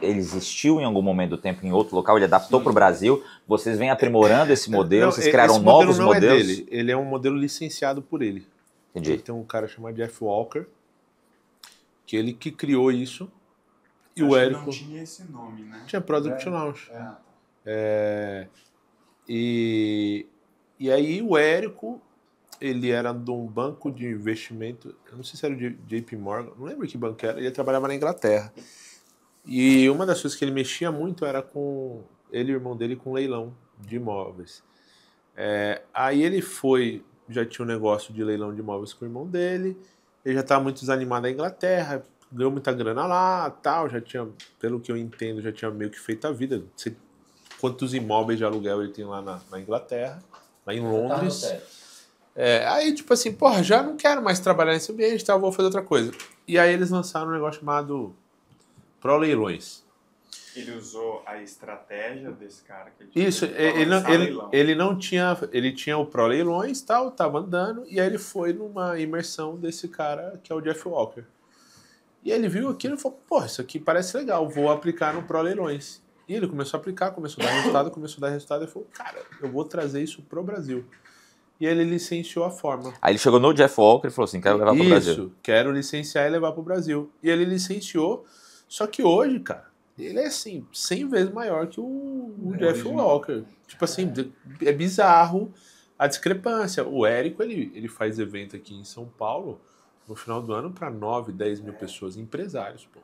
existiu em algum momento do tempo em outro local, ele adaptou para o Brasil, vocês vêm aprimorando esse modelo, vocês criaram novos modelos? É dele. Ele é um modelo licenciado por ele. Entendi. Ele tem um cara chamado Jeff Walker, que ele que criou isso, e acho o Érico... não tinha esse nome, né? Tinha Product Launch. E aí o Érico, ele era de um banco de investimento, eu não sei se era o JP Morgan, não lembro que banco era, ele trabalhava na Inglaterra. E uma das coisas que ele mexia muito era com ele e o irmão dele com leilão de imóveis. Aí ele já tinha um negócio de leilão de imóveis com o irmão dele, ele já estava muito desanimado na Inglaterra, ganhou muita grana lá, tal, já tinha, pelo que eu entendo, já tinha meio que feito a vida. Quantos imóveis de aluguel ele tem lá na Inglaterra, lá em Londres. Aí, tipo assim, porra, já não quero mais trabalhar nesse ambiente, tá, vou fazer outra coisa. E aí eles lançaram um negócio chamado Pro Leilões. Ele usou a estratégia desse cara que ele não tinha, ele tinha o Pro Leilões, tal, tava andando, e aí ele foi numa imersão desse cara que é o Jeff Walker. E ele viu aquilo e falou, pô, isso aqui parece legal, vou aplicar no Pro Leilões. E ele começou a aplicar, começou a dar resultado, e falou, cara, eu vou trazer isso pro Brasil. E ele licenciou a Fórmula. Aí ele chegou no Jeff Walker e falou assim, quero levar pro Brasil. Isso, quero licenciar e levar pro Brasil. E ele licenciou, só que hoje, cara, ele é assim, 100 vezes maior que o Jeff Walker. Tipo assim, é bizarro a discrepância. O Érico, ele faz evento aqui em São Paulo no final do ano para 9, 10 mil pessoas, empresários, pô.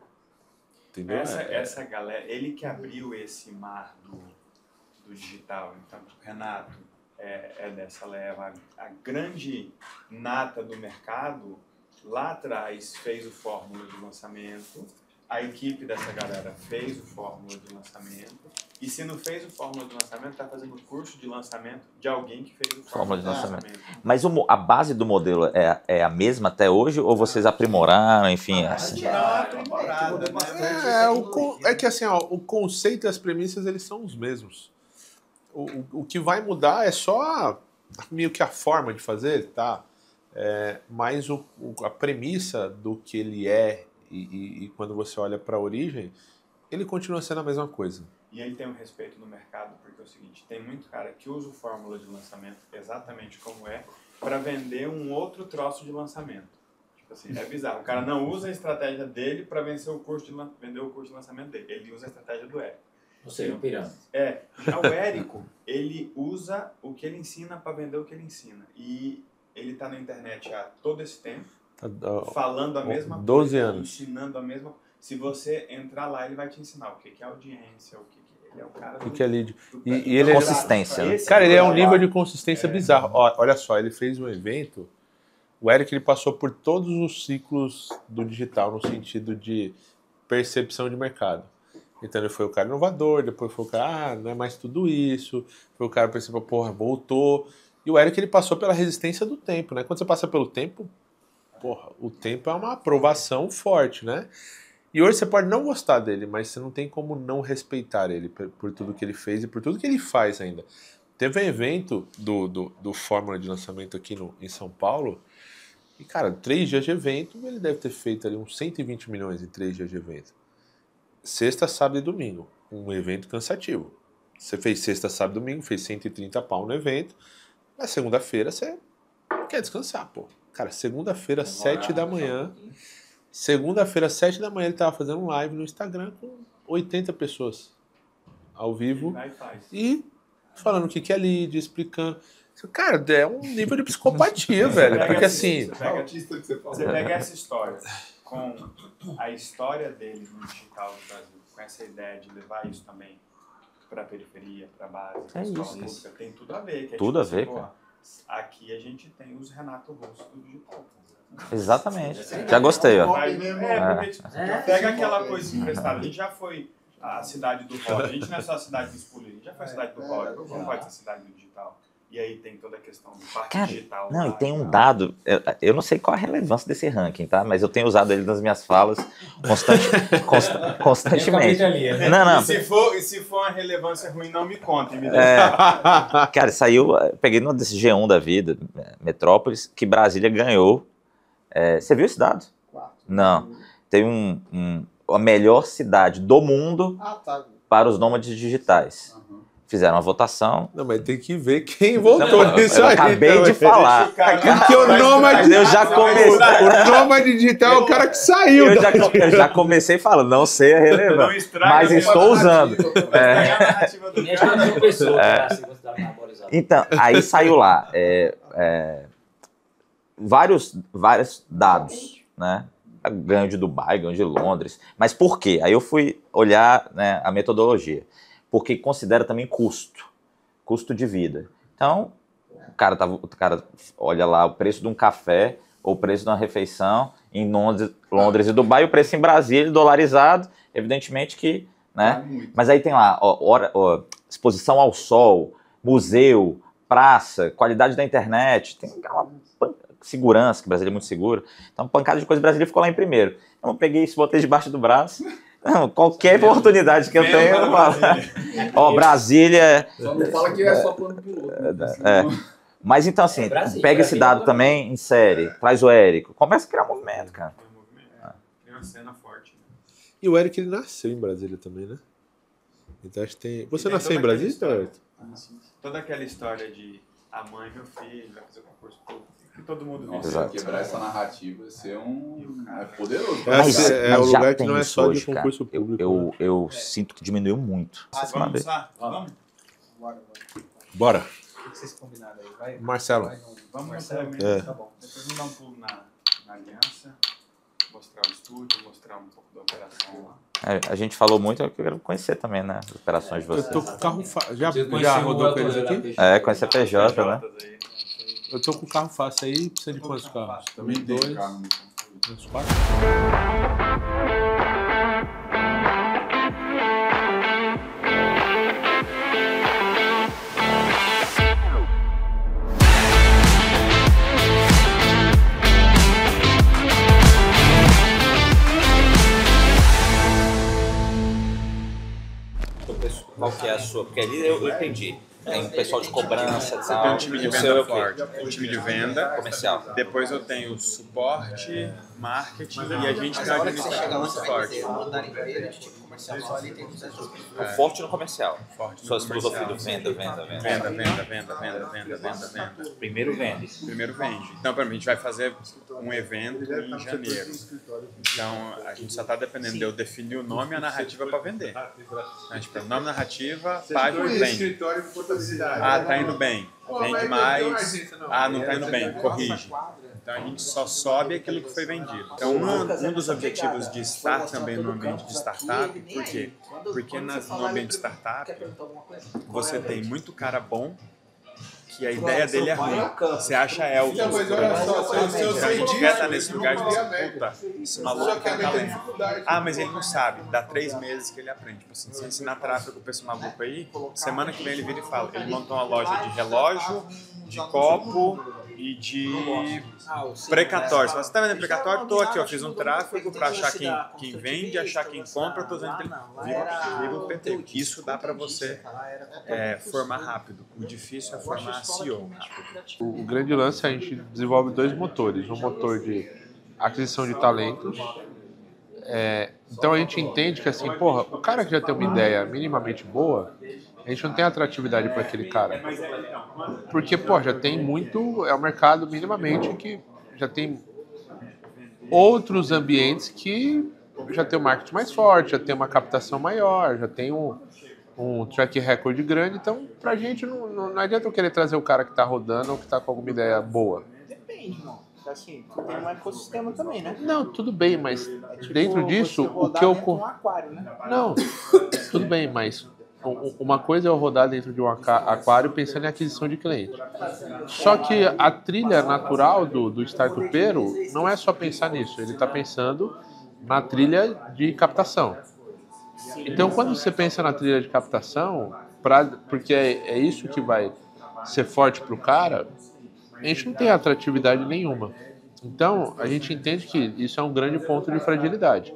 Entendeu? Essa galera, ele que abriu esse mar do digital. Então, o Renato é dessa leva. A grande nata do mercado, lá atrás, fez o Fórmula de lançamento. A equipe dessa galera fez o Fórmula de lançamento. E se não fez o Fórmula de lançamento, está fazendo o curso de lançamento de alguém que fez o Fórmula de lançamento. Mas a base do modelo é a mesma até hoje? Ou vocês aprimoraram, enfim? Assim? Aprimorada, né? É que assim, ó, o conceito e as premissas, eles são os mesmos. O que vai mudar é só meio que a forma de fazer, tá? Mas a premissa do que ele é e quando você olha para a origem, ele continua sendo a mesma coisa. E ele tem um respeito no mercado, porque é o seguinte, tem muito cara que usa o Fórmula de lançamento exatamente como é, para vender um outro troço de lançamento. Tipo assim, é bizarro. O cara não usa a estratégia dele para vender o curso de lançamento dele. Ele usa a estratégia do Érico. Ou seja, um pirâmide. Já o Érico, ele usa o que ele ensina para vender o que ele ensina. E ele está na internet há todo esse tempo, falando a mesma 12 coisa, anos. ensinando a mesma coisa. Se você entrar lá, ele vai te ensinar o que é audiência, o que ele é o cara do... O que é lead. E ele consistência. Né? Cara, ele é um nível de consistência bizarro. Olha só, ele fez um evento, o Eric ele passou por todos os ciclos do digital, no sentido de percepção de mercado. Então ele foi o cara inovador, depois foi o cara, não é mais tudo isso, foi o cara que percebeu, porra, voltou. E o Eric ele passou pela resistência do tempo, né? Quando você passa pelo tempo, porra, o tempo é uma aprovação forte, né? E hoje você pode não gostar dele, mas você não tem como não respeitar ele por tudo que ele fez e por tudo que ele faz ainda. Teve um evento do Fórmula de lançamento aqui em São Paulo, e cara, 3 dias de evento, ele deve ter feito ali uns 120 milhões em 3 dias de evento. Sexta, sábado e domingo, um evento cansativo. Você fez sexta, sábado e domingo, fez 130 pau no evento, na segunda-feira você quer descansar, pô. Cara, segunda-feira, 7 da manhã... Segunda-feira, 7 da manhã, ele tava fazendo um live no Instagram com 80 pessoas ao vivo e falando o que é lead, explicando. Cara, é um nível de psicopatia, velho. Porque assim... Você pega essa história com a história dele no digital do Brasil, com essa ideia de levar isso também para a periferia, para a base, para a escola pública, tem tudo a ver. Que tudo a ver, cara. Aqui a gente tem os Renato Russo do digital. Exatamente. Já gostei, ó. Pega aquela coisa emprestada. A gente já foi a cidade do rock. A gente não é só a cidade do Spooler, a gente já foi a cidade do rock. Não pode ser a cidade do digital. E aí tem toda a questão do parque digital. Não, e tem um dado, eu não sei qual a relevância desse ranking, tá? Mas eu tenho usado ele nas minhas falas constantemente. Não. E se for uma relevância ruim, não me contem. Cara, saiu, peguei no desse G1 da vida, Metrópolis, que Brasília ganhou. Você viu esse dado? 4. Não. Tem a melhor cidade do mundo para os nômades digitais. Fizeram uma votação. Não, mas tem que ver quem votou nisso aí. Acabei de falar. Porque o nômade... Eu já comecei... O nômade digital é o cara que saiu. Eu já comecei falando, não sei a relevância, mas estou usando. Então, aí saiu lá vários dados, né? Ganho de Dubai, ganho de Londres. Mas por quê? Aí eu fui olhar, né, a metodologia. Porque considera também custo de vida. Então, o cara olha lá o preço de um café ou o preço de uma refeição em Londres e Dubai, o preço em Brasília, dolarizado, evidentemente que... Né? Mas aí tem lá, exposição ao sol, museu, praça, qualidade da internet, tem uma segurança, que Brasília é muito seguro. Então, pancada de coisa, Brasília ficou lá em primeiro. Eu peguei isso, botei debaixo do braço... Não, qualquer oportunidade que eu tenho, eu falo. Brasília... Só não fala que é só plano piloto. Mas então, assim, pega esse dado também em série, traz o Érico, começa a criar movimento, cara. Tem uma cena forte. E o Érico, ele nasceu em Brasília também, né? Então acho que tem... Você nasceu em Brasília? Toda aquela história de a mãe, meu filho, vai fazer o concurso público. Que todo mundo vê. Nossa, quebrar essa narrativa, ser é poderoso. Mas o lugar que não é só de concurso público. Eu sinto que diminuiu muito. Vamos lá? Vamos? Bora. O que vocês combinaram aí? Vai, Marcelo. Vamos, Marcelo. Tá bom. Depois vamos dar um pulo na aliança, mostrar o estúdio, mostrar um pouco da operação lá. A gente falou muito, eu quero conhecer também, né? As operações de vocês. Eu tô com o carro... Já rodou com eles aqui? Conhecer PJ, né? Eu tô com o carro fácil aí, precisa de quantos carros? Também tem 2, carro. 4. Qual que é a sua? Porque ali eu entendi. Tem um pessoal de cobrança e tal. Tem um time de venda forte, um time de venda comercial. Depois eu tenho suporte, marketing e a gente tem a administração muito forte. O forte no comercial. Forte suas filosofias do venda. Primeiro vende. Então, para mim, a gente vai fazer um evento em janeiro. Então, a gente só está dependendo de eu definir o nome e a narrativa para vender. A gente põe nome, narrativa, página e vende. Tá indo bem. Vende mais. Não tá indo bem. Corrige. Então a gente só sobe aquilo que foi vendido. Então um dos objetivos de estar também no ambiente de startup, por quê? Porque no ambiente de startup você tem muito cara bom que a ideia dele é ruim. Você acha Elvis. Então a gente quer estar nesse lugar de você, puta, esse maluco tem talento. Mas ele não sabe. Dá 3 meses que ele aprende. Tipo assim, se ensinar tráfego pra esse maluco aí, semana que vem ele vira e fala. Ele montou uma loja de relógio, de copo e de precatório. Se você está vendendo precatório, tô aqui, fiz um tráfego para achar quem vende, achar quem compra, tô usando viva o PT. Isso dá para você formar rápido. O difícil é formar CEO rápido. O grande lance é a gente desenvolve 2 motores. Um motor de aquisição de talentos. Então a gente entende que assim, o cara que já tem uma ideia minimamente boa, a gente não tem atratividade para aquele cara. Porque, já tem muito... É um mercado minimamente que já tem outros ambientes que já tem um marketing mais forte, já tem uma captação maior, já tem um track record grande. Então, pra gente, não adianta eu querer trazer o cara que tá rodando ou que tá com alguma ideia boa. Depende, irmão. Assim, tem um ecossistema também, né? Não, tudo bem, mas dentro disso, o que eu... Um aquário, né? Não, tudo bem, mas... Uma coisa é eu rodar dentro de um aquário pensando em aquisição de cliente. Só que a trilha natural do startupeiro não é só pensar nisso, ele está pensando na trilha de captação. Então, quando você pensa na trilha de captação, porque é isso que vai ser forte para o cara, a gente não tem atratividade nenhuma. Então, a gente entende que isso é um grande ponto de fragilidade.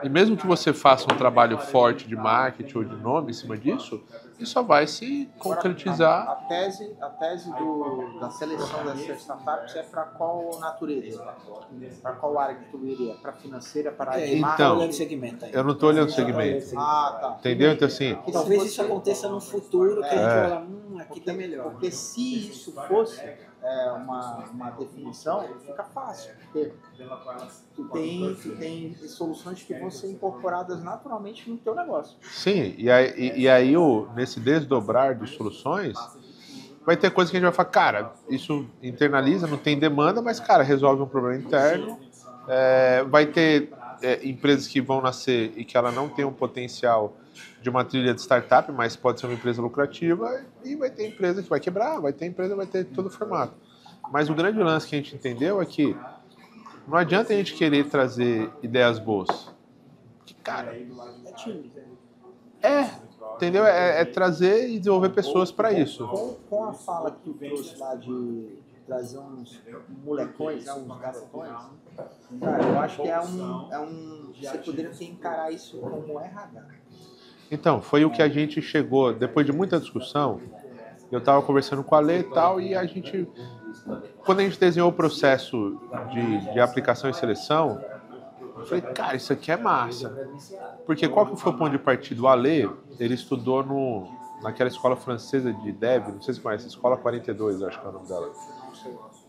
E mesmo que você faça um trabalho forte de marketing ou de nome em cima disso, isso só vai se concretizar. A tese da seleção dessas startups é para qual natureza? Para qual área que tu iria? Para financeira, para área de marketing? Então, olhando segmento aí. Eu não estou olhando segmento. Tá. Entendeu? Então, assim... E talvez isso aconteça no futuro, que a gente vai lá, aqui tá melhor. Porque se isso fosse uma definição, fica fácil. Porque tu tem soluções que vão ser incorporadas naturalmente no teu negócio. Sim, e aí nesse desdobrar de soluções, vai ter coisa que a gente vai falar, cara, isso internaliza, não tem demanda, mas, cara, resolve um problema interno. Vai ter empresas que vão nascer e que ela não tem um potencial de uma trilha de startup, mas pode ser uma empresa lucrativa, e vai ter empresa que vai quebrar, vai ter todo o formato. Mas o grande lance que a gente entendeu é que não adianta a gente querer trazer ideias boas. Que, cara, entendeu? É trazer e desenvolver pessoas para isso. Com a fala que tu trouxe lá de trazer uns molecões, uns garotões, cara, eu acho que você poderia encarar isso como RH. Então, foi o que a gente chegou, depois de muita discussão, eu estava conversando com a Lê e tal, e quando a gente desenhou o processo de aplicação e seleção, Eu falei, cara, isso aqui é massa. Porque qual que foi o ponto de partida? O Ale, ele estudou naquela escola francesa de Dev, não sei se você conhece, Escola 42, acho que é o nome dela.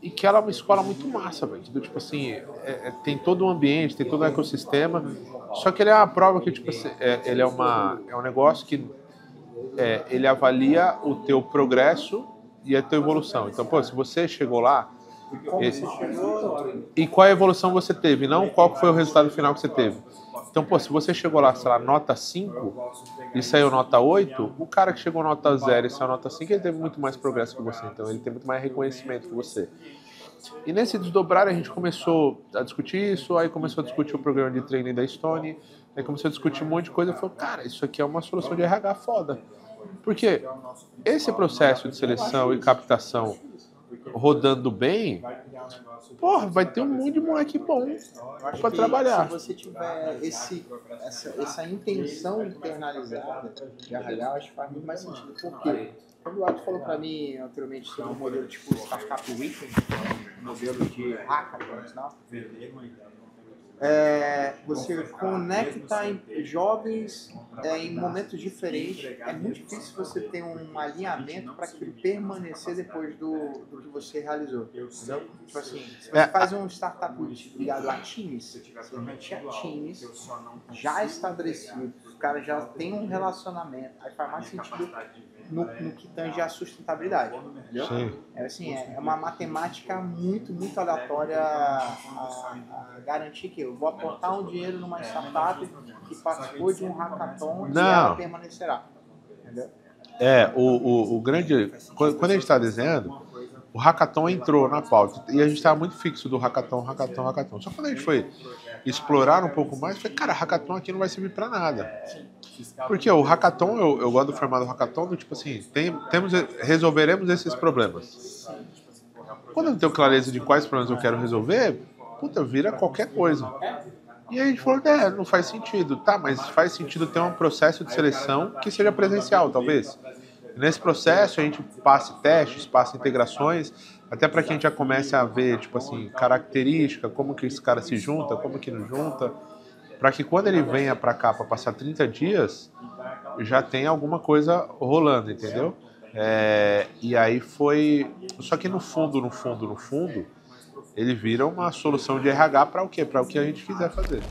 E que ela é uma escola muito massa, velho. Tipo assim, tem todo um ambiente, tem todo um ecossistema. Só que ele é uma prova que, tipo assim, ele é um negócio que ele avalia o teu progresso e a tua evolução. Então, pô, se você chegou lá, e qual a evolução você teve, não qual foi o resultado final que você teve. Então, pô, se você chegou lá, sei lá, nota 5 e saiu nota 8, o cara que chegou nota 0 e saiu nota 5, ele teve muito mais progresso que você, então ele tem muito mais reconhecimento que você. E nesse desdobrar a gente começou a discutir isso, aí começou a discutir o programa de training da Stone, aí começou a discutir um monte de coisa e falou, cara, isso aqui é uma solução de RH foda. Porque esse processo de seleção e captação rodando bem, porra, vai ter um monte de moleque bom para trabalhar. Se você tiver essa intenção internalizada de RH, eu acho que faz muito mais sentido. Por quê? Quando o Arthur falou para mim anteriormente sobre um modelo tipo Startup Weekend, um modelo de hackathons, não? Você conecta jovens em momentos diferentes. É muito difícil você ter um alinhamento para aquilo permanecer depois do que você realizou. Entendeu? Tipo assim, se você faz um startup ligado a times, você mete a times já estabelecidos, os caras já têm um relacionamento, aí faz mais sentido no que tange a sustentabilidade, entendeu? Sim. É uma matemática muito, muito aleatória a garantir que eu vou aportar um dinheiro numa startup que participou de um hackathon e ela permanecerá, entendeu? O grande... Quando a gente está desenhando, o hackathon entrou na pauta e a gente estava muito fixo do hackathon. Só quando a gente foi explorar um pouco mais, eu falei, cara, hackathon aqui não vai servir para nada. Porque o hackathon, eu gosto do formato do hackathon, do tipo assim, resolveremos esses problemas. Quando eu tenho clareza de quais problemas eu quero resolver, puta, vira qualquer coisa. E aí a gente falou, não faz sentido. Tá, mas faz sentido ter um processo de seleção que seja presencial, talvez. Nesse processo a gente passe testes, passe integrações, até para que a gente já comece a ver, tipo assim, característica, como que esse cara se junta, como que não junta, para que quando ele venha para cá para passar 30 dias, já tenha alguma coisa rolando, entendeu? E aí foi... Só que no fundo, ele vira uma solução de RH para o quê? Para o que a gente quiser fazer.